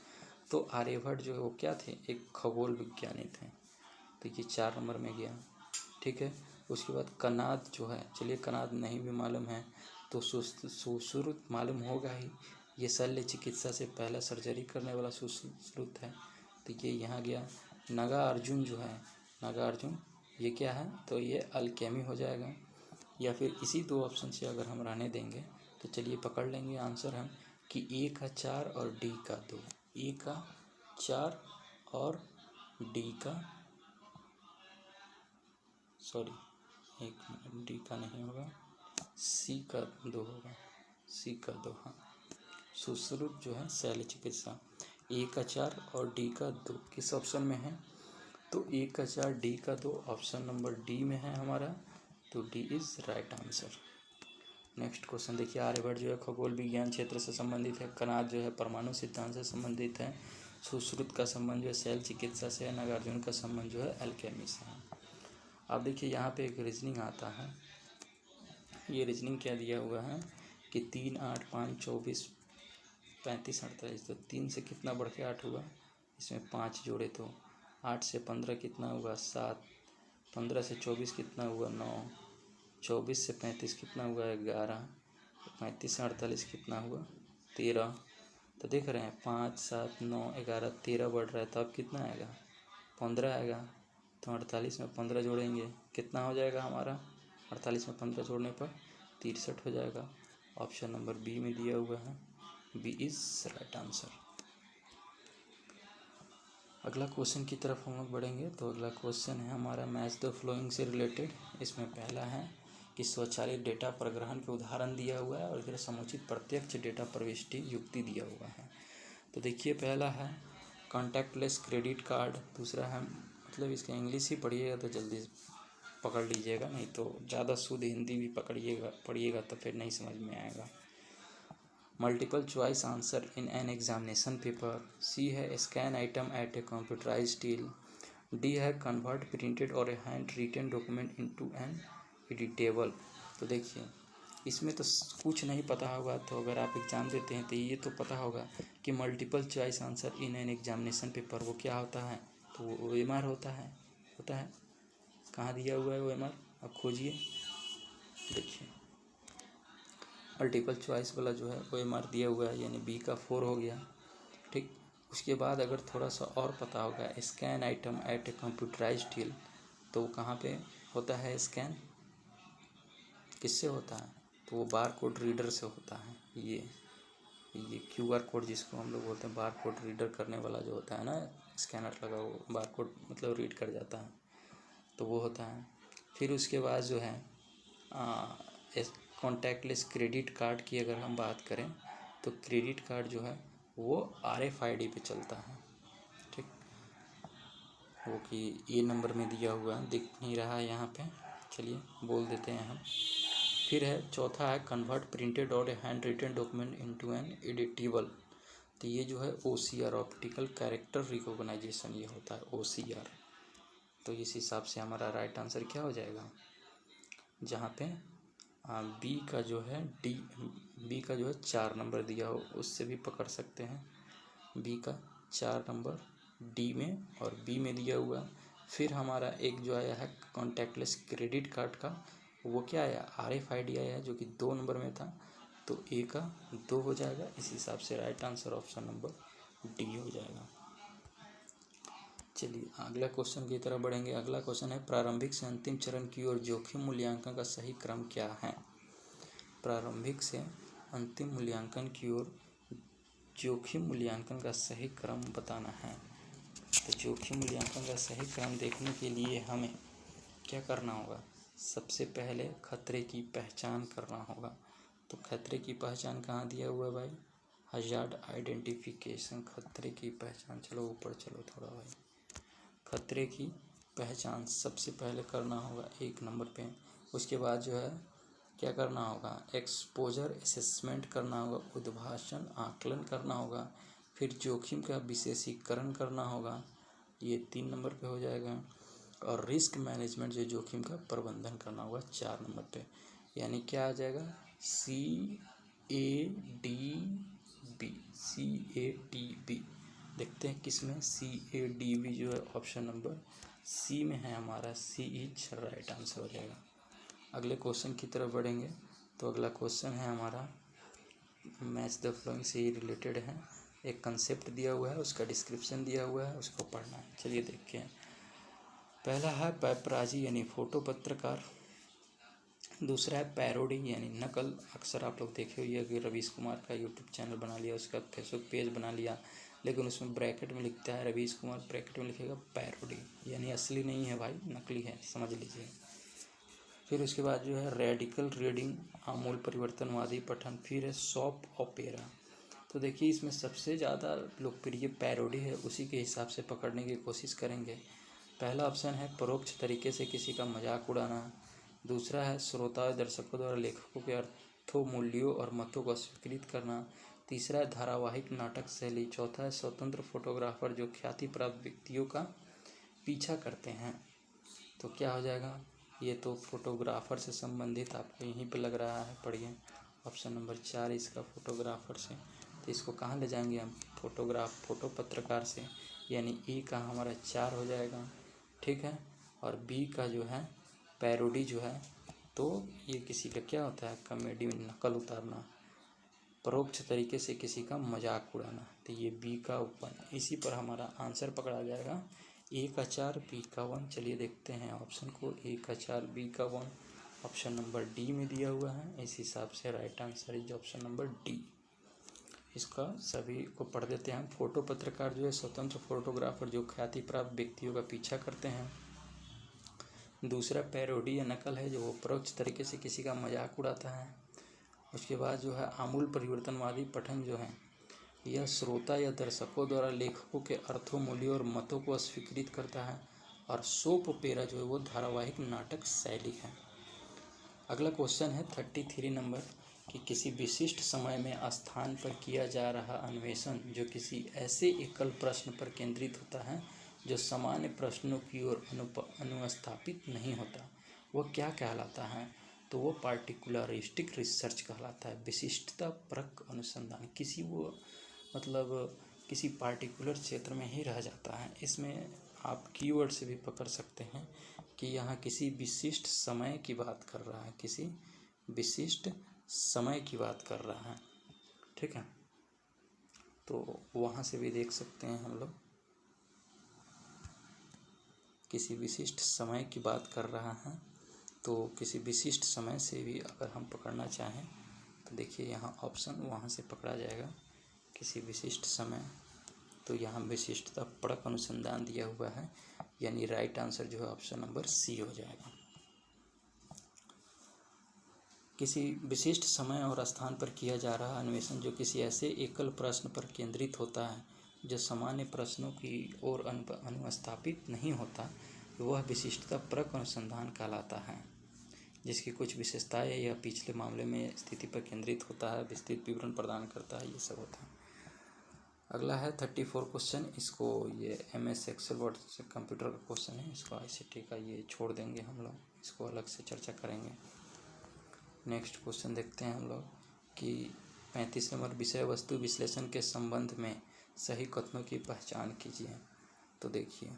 तो आर्यभट्ट जो है वो क्या थे, एक खगोल विज्ञानी थे। तो ये 4 नंबर में गया, ठीक है। उसके बाद कन्नाद जो है, चलिए कन्नाद नहीं भी मालूम है तो सुश्रुत मालूम होगा ही, ये शल्य चिकित्सा से पहला सर्जरी करने वाला सुश्रुत है, तो ये यहाँ गया। नागार्जुन जो है, नागार्जुन ये क्या है, तो ये अल्केमी हो जाएगा। या फिर इसी 2 ऑप्शन से अगर हम रहने देंगे तो चलिए पकड़ लेंगे आंसर हम कि ए का 4 और डी का 2, ए का 4 और डी का, सॉरी एक मिनट, डी का नहीं होगा, सी का 2 होगा, सी का 2, हाँ। सुश्रुत जो है शल्य चिकित्सा, ए का 4 और डी का 2 किस ऑप्शन में है, तो ए का 4 डी का 2 ऑप्शन नंबर डी में है हमारा, तो D is right answer. Next question देखिए। आर्यभट्ट जो है खगोल विज्ञान क्षेत्र से संबंधित है, कनाद जो है परमाणु सिद्धांत से संबंधित है, सुश्रुत का संबंध जो है शल्य चिकित्सा से है, नागार्जुन का संबंध जो है अल्केमी से है। अब देखिए यहाँ पे एक रीजनिंग आता है। ये रीजनिंग क्या दिया हुआ है कि 3, 8, 5, 24, 35, 48, तो 3 से कितना बढ़ के 8 हुआ, इसमें 5 जोड़े तो 8 से 15 कितना हुआ 7, 15 से 24 कितना हुआ 9, 24 से 35 कितना हुआ 11, 35 से 48 कितना हुआ 13। तो देख रहे हैं 5, 7, 9, 11, 13 बढ़ रहा है, तो अब कितना आएगा 15 आएगा। तो 48 में 15 जोड़ेंगे कितना हो जाएगा हमारा, 48 में 15 जोड़ने पर 63 हो जाएगा। ऑप्शन नंबर बी में दिया हुआ है, बी इज राइट आंसर। अगला क्वेश्चन की तरफ हम लोग बढ़ेंगे। तो अगला क्वेश्चन है हमारा मैच द फ्लोइंग से रिलेटेड। इसमें पहला है कि स्वचालित डेटा प्रग्रहण के उदाहरण दिया हुआ है और इधर समुचित प्रत्यक्ष डेटा प्रविष्टि युक्ति दिया हुआ है। तो देखिए पहला है कॉन्टैक्टलेस क्रेडिट कार्ड, दूसरा है, मतलब इसका इंग्लिश ही पढ़िएगा तो जल्दी पकड़ लीजिएगा, नहीं तो ज़्यादा शुद्ध हिंदी भी पढ़िएगा तो फिर नहीं समझ में आएगा। Multiple choice answer in an examination paper. C है scan item at a computerise tool. D है कन्वर्ट प्रिंटेड और a handwritten document into an editable. तो देखिए इसमें तो कुछ नहीं पता होगा, तो अगर आप एग्ज़ाम देते हैं तो ये तो पता होगा कि multiple choice answer in an examination paper वो क्या होता है, तो वो OMR होता है। कहाँ दिया हुआ है OMR, आप खोजिए। देखिए मल्टीपल चॉइस वाला जो है OMR दिया हुआ है, यानी B का 4 हो गया। ठीक, उसके बाद अगर थोड़ा सा और पता होगा scan item at a computerise tool, तो वो कहाँ पे होता है स्कैन, किससे होता है, तो वो बार कोड रीडर से होता है। ये QR कोड जिसको हम लोग बोलते हैं, बार कोड रीडर करने वाला जो होता है ना, स्कैनर लगा वो बार कोड मतलब रीड कर जाता है, तो वो होता है। फिर उसके बाद जो है कॉन्टैक्टलेस क्रेडिट कार्ड की अगर हम बात करें, तो क्रेडिट कार्ड जो है वो RFID पे चलता है। ठीक, वो कि ये नंबर में दिया हुआ है, दिख नहीं रहा है यहाँ पे, चलिए बोल देते हैं हम। फिर है चौथा है कन्वर्ट प्रिंटेड और handwritten document into an editable. तो ये जो है OCR ऑप्टिकल कैरेक्टर रिकॉग्नाइजेशन, ये होता है OCR। तो इस हिसाब से हमारा राइट आंसर क्या हो जाएगा, जहाँ पे बी का जो है 4 नंबर दिया हो उससे भी पकड़ सकते हैं। बी का 4 नंबर डी में और बी में दिया हुआ। फिर हमारा एक जो आया है कॉन्टैक्टलेस क्रेडिट कार्ड का, वो क्या आया, RFID आया है जो कि 2 नंबर में था, तो ए का 2 हो जाएगा। इस हिसाब से right answer option number D हो जाएगा। चलिए अगला क्वेश्चन की तरफ बढ़ेंगे। अगला क्वेश्चन है प्रारंभिक से अंतिम चरण की ओर जोखिम मूल्यांकन का सही क्रम क्या है। प्रारंभिक से अंतिम मूल्यांकन की ओर जोखिम मूल्यांकन का सही क्रम बताना है। तो जोखिम मूल्यांकन का सही क्रम देखने के लिए हमें क्या करना होगा, सबसे पहले खतरे की पहचान करना होगा। तो खतरे की पहचान कहाँ दिया हुआ है भाई, हजार्ड आइडेंटिफिकेशन, खतरे की पहचान। चलो ऊपर चलो थोड़ा भाई। खतरे की पहचान सबसे पहले करना होगा 1 नंबर पे। उसके बाद जो है क्या करना होगा, एक्सपोजर असेसमेंट करना होगा, उद्भाषण आकलन करना होगा। फिर जोखिम का विशेषीकरण करना होगा, ये 3 नंबर पे हो जाएगा। और रिस्क मैनेजमेंट जो जोखिम का प्रबंधन करना होगा 4 नंबर पे। यानी क्या आ जाएगा, CADB। देखते हैं किसमें, CADB जो है ऑप्शन नंबर सी में है हमारा, सी इज राइट आंसर हो जाएगा। अगले क्वेश्चन की तरफ बढ़ेंगे। तो अगला क्वेश्चन है हमारा मैच द फॉलोइंग से ही रिलेटेड है। एक कंसेप्ट दिया हुआ है, उसका डिस्क्रिप्शन दिया हुआ है, उसको पढ़ना है। चलिए देखते हैं। पहला है पैपराजी यानी फोटो पत्रकार। दूसरा है पैरोडी यानी नकल। अक्सर आप लोग देखे हुए कि रवीश कुमार का यूट्यूब चैनल बना लिया, उसका फेसबुक पेज बना लिया, लेकिन उसमें ब्रैकेट में लिखता है रवीश कुमार, ब्रैकेट में लिखेगा पैरोडी, यानी असली नहीं है भाई, नकली है, समझ लीजिए। फिर उसके बाद जो है रेडिकल रीडिंग, आमूल परिवर्तनवादी पठन। फिर है सॉप ओपेरा। तो देखिए इसमें सबसे ज़्यादा लोकप्रिय पैरोडी है, उसी के हिसाब से पकड़ने की कोशिश करेंगे। पहला ऑप्शन है परोक्ष तरीके से किसी का मजाक उड़ाना। दूसरा है श्रोता और दर्शकों द्वारा लेखकों के अर्थों, मूल्यों और मतों को अस्वीकृत करना। तीसरा है धारावाहिक नाटक शैली। चौथा है स्वतंत्र फोटोग्राफर जो ख्याति प्राप्त व्यक्तियों का पीछा करते हैं। तो क्या हो जाएगा, ये तो फोटोग्राफर से संबंधित आपको यहीं पे लग रहा है, पढ़िए ऑप्शन नंबर 4 इसका फोटोग्राफर से। तो इसको कहाँ ले जाएंगे हम, फोटो पत्रकार से, यानी ई का हमारा 4 हो जाएगा। ठीक है, और बी का जो है पैरोडी जो है, तो ये किसी का क्या होता है, कॉमेडी में नकल उतारना, परोक्ष तरीके से किसी का मजाक उड़ाना। तो ये बी का ऊपर, इसी पर हमारा आंसर पकड़ा जाएगा। ए का 4 बी का 1। चलिए देखते हैं ऑप्शन को, ए का 4 बी का 1 ऑप्शन नंबर डी में दिया हुआ है। इस हिसाब से right answer is option number D. इसका सभी को पढ़ देते हैं हम। फोटो पत्रकार जो है स्वतंत्र फोटोग्राफर जो ख्याति प्राप्त व्यक्तियों का पीछा करते हैं। दूसरा पैरोडी या नकल है जो परोक्ष तरीके से किसी का मजाक उड़ाता है। उसके बाद जो है आमूल परिवर्तनवादी पठन जो है, यह श्रोता या दर्शकों द्वारा लेखकों के अर्थों, मूल्यों और मतों को अस्वीकृत करता है। और सोप ओपेरा जो है वो धारावाहिक नाटक शैली है। अगला क्वेश्चन है 33 नंबर कि किसी विशिष्ट समय में स्थान पर किया जा रहा अन्वेषण जो किसी ऐसे एकल प्रश्न पर केंद्रित होता है जो सामान्य प्रश्नों की ओर अनुस्थापित नहीं होता, वह क्या कहलाता है? तो वो पार्टिकुलरिस्टिक रिसर्च कहलाता है, विशिष्टता परक अनुसंधान। किसी पार्टिकुलर क्षेत्र में ही रह जाता है। इसमें आप कीवर्ड से भी पकड़ सकते हैं कि यहाँ किसी विशिष्ट समय की बात कर रहा है, किसी विशिष्ट समय की बात कर रहा है। ठीक है, तो वहाँ से भी देख सकते हैं हम लोग, किसी विशिष्ट समय की बात कर रहा है। तो किसी विशिष्ट समय से भी अगर हम पकड़ना चाहें तो देखिए यहाँ ऑप्शन वहाँ से पकड़ा जाएगा, किसी विशिष्ट समय। तो यहाँ विशिष्टता परक अनुसंधान दिया हुआ है, यानी राइट आंसर जो है ऑप्शन नंबर सी हो जाएगा। किसी विशिष्ट समय और स्थान पर किया जा रहा अन्वेषण जो किसी ऐसे एकल प्रश्न पर केंद्रित होता है जो सामान्य प्रश्नों की ओर अनुस्थापित नहीं होता, वह विशिष्टता परक अनुसंधान कहलाता है, जिसकी कुछ विशेषताएं या पिछले मामले में स्थिति पर केंद्रित होता है, विस्तृत विवरण प्रदान करता है, ये सब होता है। अगला है 34 क्वेश्चन। इसको ये MS एक्सेल वर्ड से कंप्यूटर का क्वेश्चन है, इसको ICT का ये छोड़ देंगे हम लोग, इसको अलग से चर्चा करेंगे। नेक्स्ट क्वेश्चन देखते हैं हम लोग कि 35 नंबर विषय वस्तु विश्लेषण के संबंध में सही कथनों की पहचान कीजिए। तो देखिए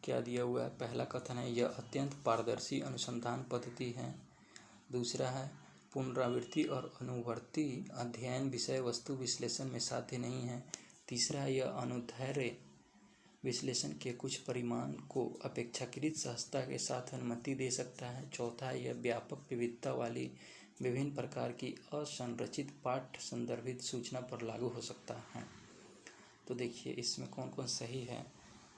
क्या दिया हुआ है। पहला कथन है, यह अत्यंत पारदर्शी अनुसंधान पद्धति है। दूसरा है, पुनरावृत्ति और अनुवर्ती अध्ययन विषय वस्तु विश्लेषण में साध्य नहीं है। तीसरा है, यह अनुदैर्ध्य विश्लेषण के कुछ परिमाण को अपेक्षाकृत सहजता के साथ अनुमति दे सकता है। चौथा है, यह व्यापक विविधता वाली विभिन्न प्रकार की असंरचित पाठ्य संदर्भित सूचना पर लागू हो सकता है। तो देखिए इसमें कौन कौन सही है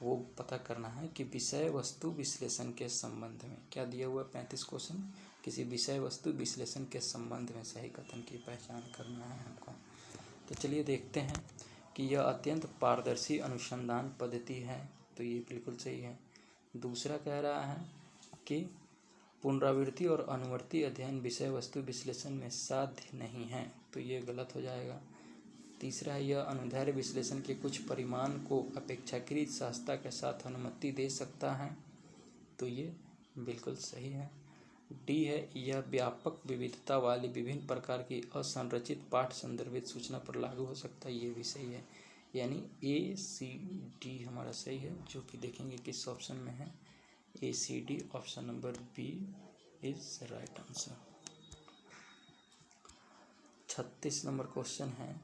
वो पता करना है कि विषय वस्तु विश्लेषण के संबंध में क्या दिया हुआ 35 क्वेश्चन, किसी विषय वस्तु विश्लेषण के संबंध में सही कथन की पहचान करना है हमको। तो चलिए देखते हैं कि यह अत्यंत पारदर्शी अनुसंधान पद्धति है, तो ये बिल्कुल सही है। दूसरा कह रहा है कि पुनरावृत्ति और अनुवर्ती अध्ययन विषय वस्तु विश्लेषण में साध्य नहीं है, तो ये गलत हो जाएगा। तीसरा है, यह अनुदैर्ध्य विश्लेषण के कुछ परिमाण को अपेक्षाकृत सहजता के साथ अनुमति दे सकता है, तो ये बिल्कुल सही है। डी है, यह व्यापक विविधता वाली विभिन्न प्रकार की असंरचित पाठ संदर्भित सूचना पर लागू हो सकता है, ये भी सही है। यानी ACD हमारा सही है, जो कि देखेंगे किस ऑप्शन में है। ACD option number B is right answer. 36 number question है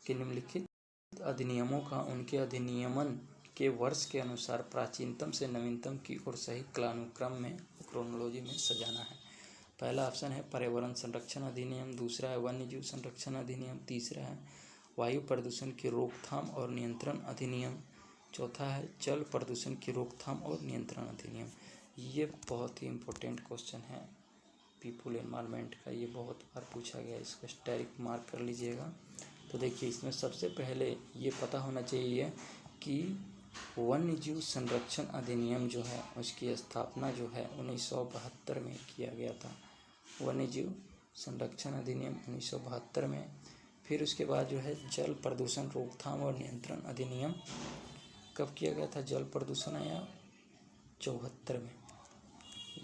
कि निम्नलिखित अधिनियमों का उनके अधिनियमन के वर्ष के अनुसार प्राचीनतम से नवीनतम की ओर सही कालानुक्रम में क्रोनोलॉजी में सजाना है। पहला ऑप्शन है पर्यावरण संरक्षण अधिनियम, दूसरा है वन्यजीव संरक्षण अधिनियम, तीसरा है वायु प्रदूषण की रोकथाम और नियंत्रण अधिनियम, चौथा है जल प्रदूषण की रोकथाम और नियंत्रण अधिनियम। ये बहुत ही इम्पोर्टेंट क्वेश्चन है पीपुल एनवायरनमेंट का, ये बहुत बार पूछा गया, इसको स्टाइक मार्क कर लीजिएगा। तो देखिए इसमें सबसे पहले ये पता होना चाहिए कि वन्यजीव संरक्षण अधिनियम जो है उसकी स्थापना जो है 1972 में किया गया था। वन्यजीव संरक्षण अधिनियम 1972 में। फिर उसके बाद जो है जल प्रदूषण रोकथाम और नियंत्रण अधिनियम कब किया गया था? जल प्रदूषण आया 74 में,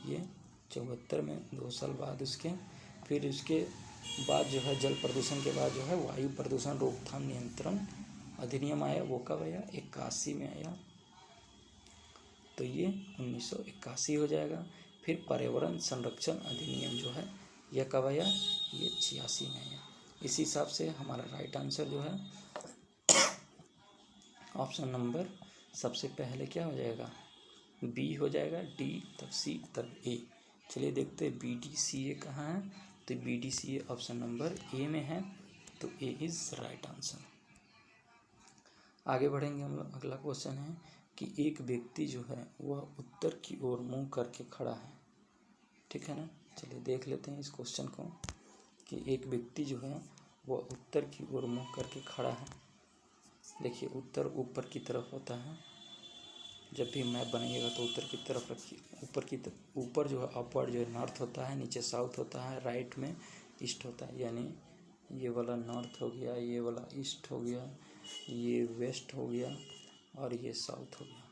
ये 74 में 2 साल बाद उसके। फिर उसके बाद जो है जल प्रदूषण के बाद जो है वायु प्रदूषण रोकथाम नियंत्रण अधिनियम आया, वो कब आया? 81 में आया, तो ये 1981 हो जाएगा। फिर पर्यावरण संरक्षण अधिनियम जो है यह कब आया? ये 86 में आया। इस हिसाब से हमारा राइट आंसर जो है ऑप्शन नंबर सबसे पहले क्या हो जाएगा? बी हो जाएगा, डी तब सी तब ए। चलिए देखते हैं BDCA कहाँ है, तो BDCA ऑप्शन नंबर ए में है, तो ए इज़ राइट आंसर। आगे बढ़ेंगे हम लोग। अगला क्वेश्चन है कि एक व्यक्ति जो है वह उत्तर की ओर मुंह करके खड़ा है, ठीक है ना। चलिए देख लेते हैं इस क्वेश्चन को कि एक व्यक्ति जो है वह उत्तर की ओर मुंह करके खड़ा है। देखिए उत्तर ऊपर की तरफ होता है, जब भी मैप बनाइएगा तो उत्तर की तरफ रखिए, ऊपर जो है अपवर्ड जो है नॉर्थ होता है, नीचे साउथ होता है, राइट में ईस्ट होता है। यानी ये वाला नॉर्थ हो गया, ये वाला ईस्ट हो गया, ये वेस्ट हो गया और ये साउथ हो गया।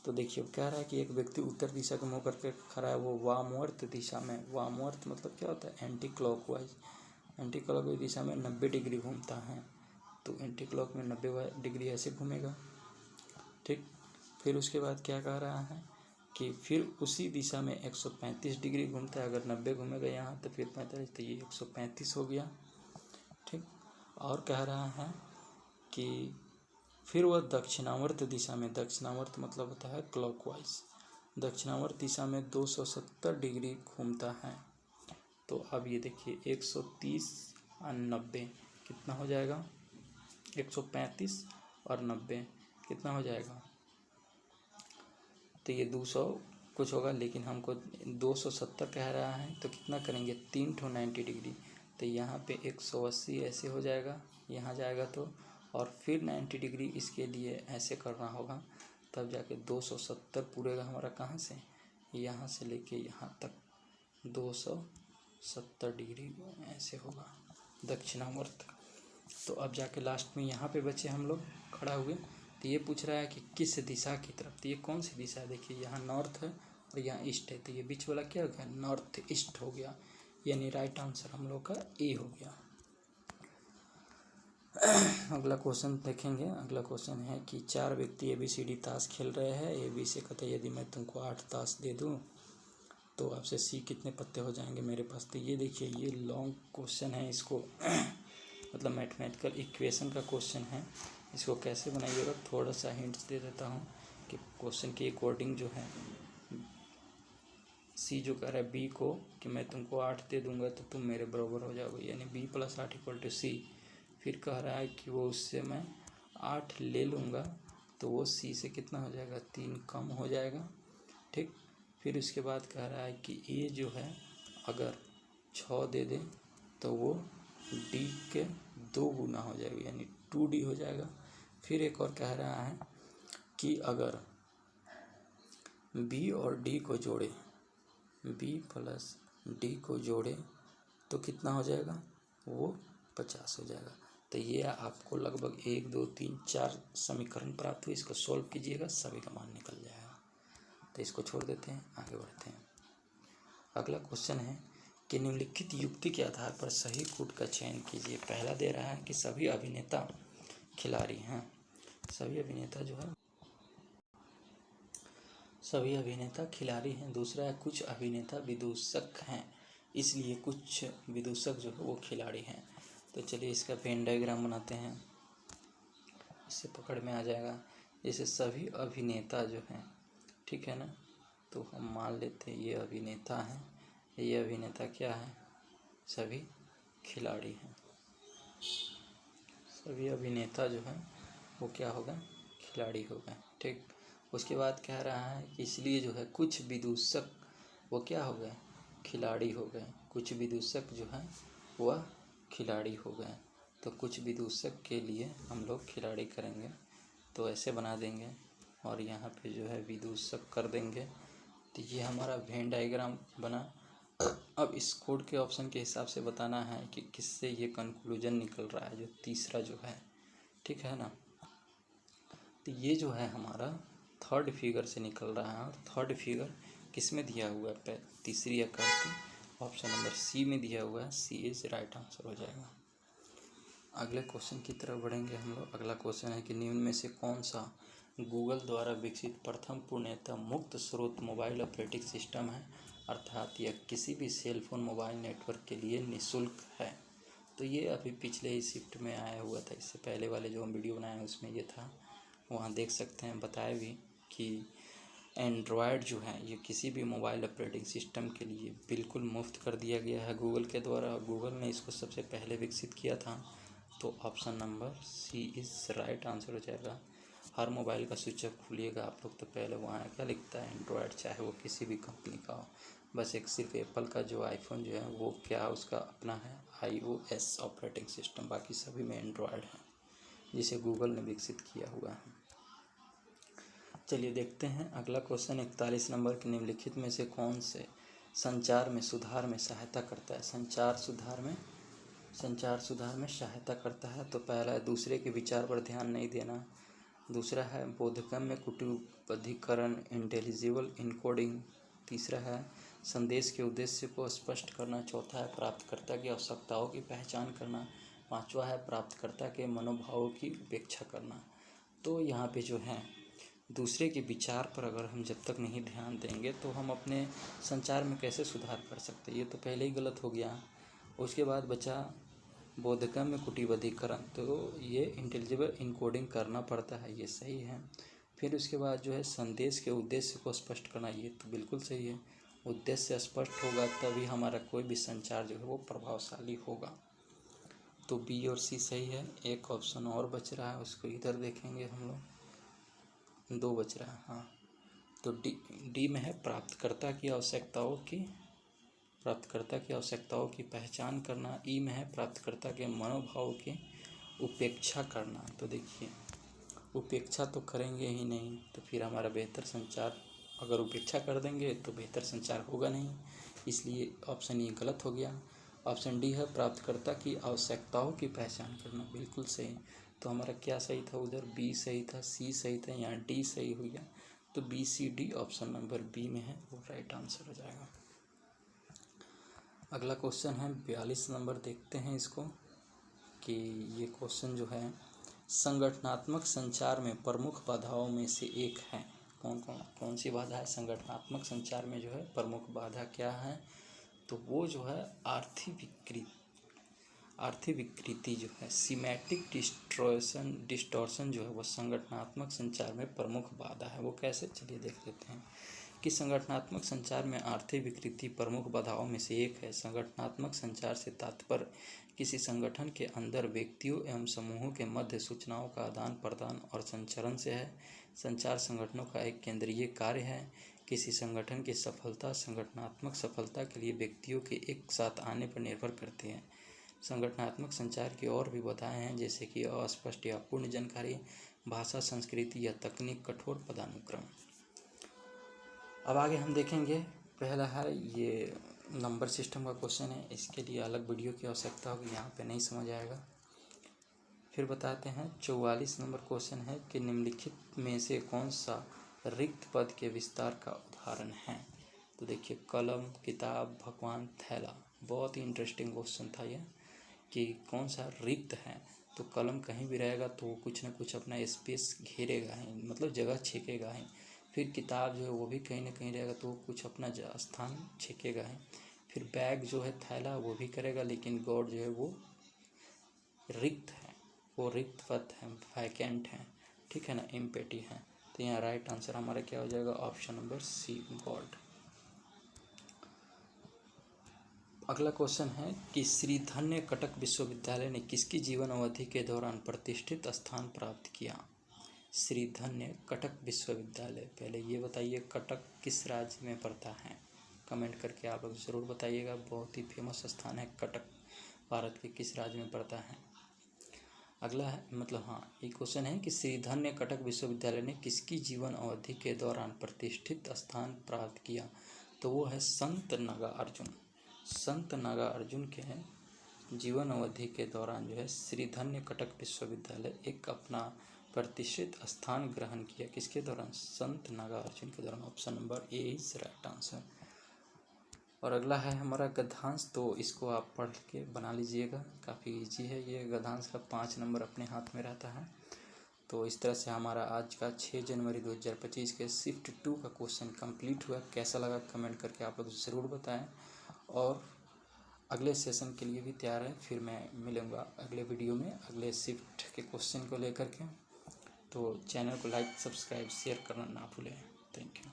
तो देखिए कह रहा है कि एक व्यक्ति उत्तर दिशा के मुँह करके खड़ा है, वो वामवर्त दिशा में, वामवर्त मतलब क्या होता है, एंटी क्लॉकवाइज, एंटी क्लॉकवाइज दिशा में 90 डिग्री घूमता है। तो एंटी क्लॉक में 90 डिग्री ऐसे घूमेगा, ठीक। फिर उसके बाद क्या कह रहा है कि फिर उसी दिशा में 135 डिग्री घूमता है। अगर 90 घूमेगा यहाँ तो फिर 45, तो ये 135 हो गया, ठीक। और कह रहा है कि फिर वह दक्षिणावर्त दिशा में, दक्षिणावर्त मतलब होता है क्लॉकवाइज, दक्षिणावर्त दिशा में 270 डिग्री घूमता है। तो अब ये देखिए 130 और 90 कितना हो जाएगा, 135 और 90 कितना हो जाएगा, तो ये 200 कुछ होगा, लेकिन हमको 270 कह रहा है तो कितना करेंगे, 3 ठो 90 डिग्री, तो यहाँ पे 180 ऐसे हो जाएगा, यहाँ जाएगा तो, और फिर 90 डिग्री इसके लिए ऐसे करना होगा, तब जाके 270 पूरेगा हमारा कहाँ से, यहाँ से लेके यहाँ तक 270 डिग्री ऐसे होगा दक्षिणावर्त। तो अब जाके लास्ट में यहाँ पे बचे हम लोग खड़ा हुए, तो ये पूछ रहा है कि किस दिशा की तरफ, तो ये कौन सी दिशा है, देखिए यहाँ नॉर्थ है और यहाँ ईस्ट है, तो ये बीच वाला क्या हो गया, नॉर्थ ईस्ट हो गया, यानी राइट आंसर हम लोग का ए हो गया। अगला क्वेश्चन देखेंगे। अगला क्वेश्चन है कि 4 व्यक्ति ABCD ताश खेल रहे हैं। AB से कहते हैं यदि मैं तुमको 8 ताश दे दूँ तो आपसे C कितने पत्ते हो जाएंगे मेरे पास। तो ये देखिए ये लॉन्ग क्वेश्चन है, इसको मतलब मैथमेटिकल इक्वेशन का क्वेश्चन है, इसको कैसे बनाइएगा थोड़ा सा हिंट्स दे देता हूँ कि क्वेश्चन के अकॉर्डिंग जो है C जो कह रहा है B को कि मैं तुमको 8 दे दूंगा तो तुम मेरे बराबर हो जाओगे, यानी B + 8 = C। फिर कह रहा है कि वो उससे मैं 8 ले लूँगा तो वो C से कितना हो जाएगा, 3 कम हो जाएगा, ठीक। फिर उसके बाद कह रहा है कि A जो है अगर 6 दे दे तो वो D के 2 गुना हो जाएगा, यानी 2D हो जाएगा। फिर एक और कह रहा है कि अगर B और D को जोड़े, B + D को जोड़े तो कितना हो जाएगा, वो 50 हो जाएगा। तो ये आपको लगभग 1 2 3 4 समीकरण प्राप्त हुए, इसको सॉल्व कीजिएगा, सभी का मान निकल जाएगा। तो इसको छोड़ देते हैं, आगे बढ़ते हैं। अगला क्वेश्चन है कि निम्नलिखित युक्ति के आधार पर सही कूट का चयन कीजिए। पहला दे रहा है कि सभी अभिनेता खिलाड़ी हैं, सभी अभिनेता जो है सभी अभिनेता खिलाड़ी हैं। दूसरा है कुछ अभिनेता विदूषक हैं, इसलिए कुछ विदूषक जो है वो खिलाड़ी हैं। तो चलिए इसका वेन डायग्राम बनाते हैं, इससे पकड़ में आ जाएगा। जैसे सभी अभिनेता जो हैं, ठीक है ना, तो हम मान लेते हैं ये अभिनेता हैं, ये अभिनेता क्या है, सभी खिलाड़ी हैं। सभी अभिनेता जो हैं वो क्या होगा, खिलाड़ी हो गए, ठीक। उसके बाद कह रहा है कि इसलिए जो है कुछ विदूषक वो क्या हो गए, खिलाड़ी हो गए, कुछ विदूषक जो है वह खिलाड़ी हो गए। तो कुछ विदूषक के लिए हम लोग खिलाड़ी करेंगे, तो ऐसे बना देंगे और यहाँ पे जो है विदूषक कर देंगे। तो ये हमारा वेन डायग्राम बना। अब इस कोड के ऑप्शन के हिसाब से बताना है कि किससे ये कंक्लूजन निकल रहा है, जो तीसरा जो है, ठीक है ना। तो ये जो है हमारा थर्ड फिगर से निकल रहा है, और थर्ड फिगर किस में दिया हुआ है, तीसरी आकृति ऑप्शन नंबर C में दिया हुआ है, C इज राइट आंसर हो जाएगा। अगले क्वेश्चन की तरफ बढ़ेंगे हम लोग। अगला क्वेश्चन है कि निम्न में से कौन सा गूगल द्वारा विकसित प्रथम पूर्णतः मुक्त स्रोत मोबाइल ऑपरेटिंग सिस्टम है, अर्थात यह किसी भी सेल फोन मोबाइल नेटवर्क के लिए निःशुल्क है। तो ये अभी पिछले ही शिफ्ट में आया हुआ था, इससे पहले वाले जो हम वीडियो बनाए हैं उसमें ये था, वहाँ देख सकते हैं, बताया भी कि एंड्रॉयड जो है ये किसी भी मोबाइल ऑपरेटिंग सिस्टम के लिए बिल्कुल मुफ्त कर दिया गया है गूगल के द्वारा। गूगल ने इसको सबसे पहले विकसित किया था, तो option number C is right answer हो जाएगा। हर मोबाइल का स्विच ऑफ खोलिएगा आप लोग तो पहले वहाँ क्या लिखता है, एंड्रॉयड, चाहे वो किसी भी कंपनी का हो। बस एक सिर्फ एप्पल का जो आईफोन जो है वो क्या उसका अपना है iOS ऑपरेटिंग सिस्टम, बाकी सभी में एंड्रॉयड है जिसे गूगल ने विकसित किया हुआ है। चलिए देखते हैं अगला क्वेश्चन 41 नंबर के निम्नलिखित में से कौन से संचार में सुधार में सहायता करता है। संचार सुधार में सहायता करता है। तो पहला है दूसरे के विचार पर ध्यान नहीं देना। दूसरा है बोधगम्य कुटिपद्धीकरण इंटेलिजिबल इनकोडिंग। तीसरा है संदेश के उद्देश्य को स्पष्ट करना। चौथा है प्राप्तकर्ता की आवश्यकताओं की पहचान करना। पांचवा है प्राप्तकर्ता के मनोभावों की उपेक्षा करना। तो यहाँ पे जो है दूसरे के विचार पर अगर हम जब तक नहीं ध्यान देंगे तो हम अपने संचार में कैसे सुधार कर सकते हैं। ये तो पहले ही गलत हो गया। उसके बाद बचा बोधगम्य कुटिबद्धीकरण, तो ये इंटेलिजिबल इनकोडिंग करना पड़ता है, ये सही है। फिर उसके बाद जो है संदेश के उद्देश्य को स्पष्ट करना, ये तो बिल्कुल सही है। उद्देश्य स्पष्ट होगा तभी हमारा कोई भी संचार जो है वो प्रभावशाली होगा। तो बी और सी सही है। एक ऑप्शन और बच रहा है, उसको इधर देखेंगे हम लोग। 2 बच रहा है, हाँ। तो डी में है प्राप्तकर्ता की आवश्यकताओं की पहचान करना। ई में है प्राप्तकर्ता के मनोभाव की उपेक्षा करना। तो देखिए उपेक्षा तो करेंगे ही नहीं तो फिर हमारा बेहतर संचार, अगर उपेक्षा कर देंगे तो बेहतर संचार होगा नहीं, इसलिए ऑप्शन ये गलत हो गया। ऑप्शन डी है प्राप्तकर्ता की आवश्यकताओं की पहचान करना, बिल्कुल सही। तो हमारा क्या सही था उधर, बी सही था, सी सही था, यहाँ डी सही हो गया। तो B C D option number B में है वो राइट आंसर हो जाएगा। अगला क्वेश्चन है 42 नंबर, देखते हैं इसको कि ये क्वेश्चन जो है संगठनात्मक संचार में प्रमुख बाधाओं में से एक है। कौन सी बाधा है संगठनात्मक संचार में जो है प्रमुख बाधा क्या है। तो वो जो है आर्थिक विकृति जो है सीमैटिक डिस्टॉर्शन जो है वो संगठनात्मक संचार में प्रमुख बाधा है। वो कैसे, चलिए देख लेते हैं कि संगठनात्मक संचार में आर्थिक विकृति प्रमुख बाधाओं में से एक है। संगठनात्मक संचार से तात्पर्य किसी संगठन के अंदर व्यक्तियों एवं समूहों के मध्य सूचनाओं का आदान प्रदान और संचरण से है। संचार संगठनों का एक केंद्रीय कार्य है। किसी संगठन की सफलता संगठनात्मक सफलता के लिए व्यक्तियों के एक साथ आने पर निर्भर करती है। संगठनात्मक संचार की और भी बाधाएं हैं, जैसे कि अस्पष्ट या अपूर्ण जानकारी, भाषा, संस्कृति या तकनीक, कठोर पदानुक्रम। अब आगे हम देखेंगे, पहला है ये नंबर सिस्टम का क्वेश्चन है, इसके लिए अलग वीडियो की आवश्यकता होगी, यहाँ पे नहीं समझ आएगा। फिर बताते हैं 44 नंबर क्वेश्चन है कि निम्नलिखित में से कौन सा रिक्त पद के विस्तार का उदाहरण है। तो देखिए कलम, किताब, भगवान, थैला। बहुत ही इंटरेस्टिंग क्वेश्चन था ये कि कौन सा रिक्त है। तो कलम कहीं भी रहेगा तो वो कुछ ना कुछ अपना स्पेस घेरेगा ही, मतलब जगह छेकेगा ही। फिर किताब जो है वो भी कहीं ना कहीं रहेगा तो वो कुछ अपना स्थान छेकेगा ही। फिर बैग जो है, थैला, वो भी करेगा, लेकिन गॉड जो है वो रिक्त है, वो रिक्त पद है, वैकेंट है, ठीक है ना, एम्प्टी है। तो यहाँ राइट आंसर हमारा क्या हो जाएगा, ऑप्शन नंबर सी, गॉड। अगला क्वेश्चन है कि श्रीधन्य कटक विश्वविद्यालय ने किसकी जीवन अवधि के दौरान प्रतिष्ठित स्थान प्राप्त किया। श्रीधन्य कटक विश्वविद्यालय, पहले ये बताइए कटक किस राज्य में पड़ता है, कमेंट करके आप लोग ज़रूर बताइएगा। बहुत ही फेमस स्थान है कटक, भारत के किस राज्य में पड़ता है। अगला है ये क्वेश्चन है कि श्रीधन्य कटक विश्वविद्यालय ने किसकी जीवन अवधि के दौरान प्रतिष्ठित स्थान प्राप्त किया। तो वो है संत नागार्जुन। संत नागार्जुन के जीवन अवधि के दौरान जो है श्रीधन्य कटक विश्वविद्यालय एक अपना प्रतिष्ठित स्थान ग्रहण किया। किसके दौरान, संत नागार्जुन के दौरान। Option number A is right answer. और अगला है हमारा गद्यांश, तो इसको आप पढ़ के बना लीजिएगा, काफ़ी इजी है ये। गद्यांश का 5 नंबर अपने हाथ में रहता है। तो इस तरह से हमारा आज का 6 जनवरी 2025 के शिफ्ट 2 का क्वेश्चन कंप्लीट हुआ। कैसा लगा कमेंट करके आप लोग ज़रूर बताएं, और अगले सेशन के लिए भी तैयार है। फिर मैं मिलूँगा अगले वीडियो में अगले शिफ्ट के क्वेश्चन को लेकर के। तो चैनल को लाइक, सब्सक्राइब, शेयर करना ना भूलें। Thank you.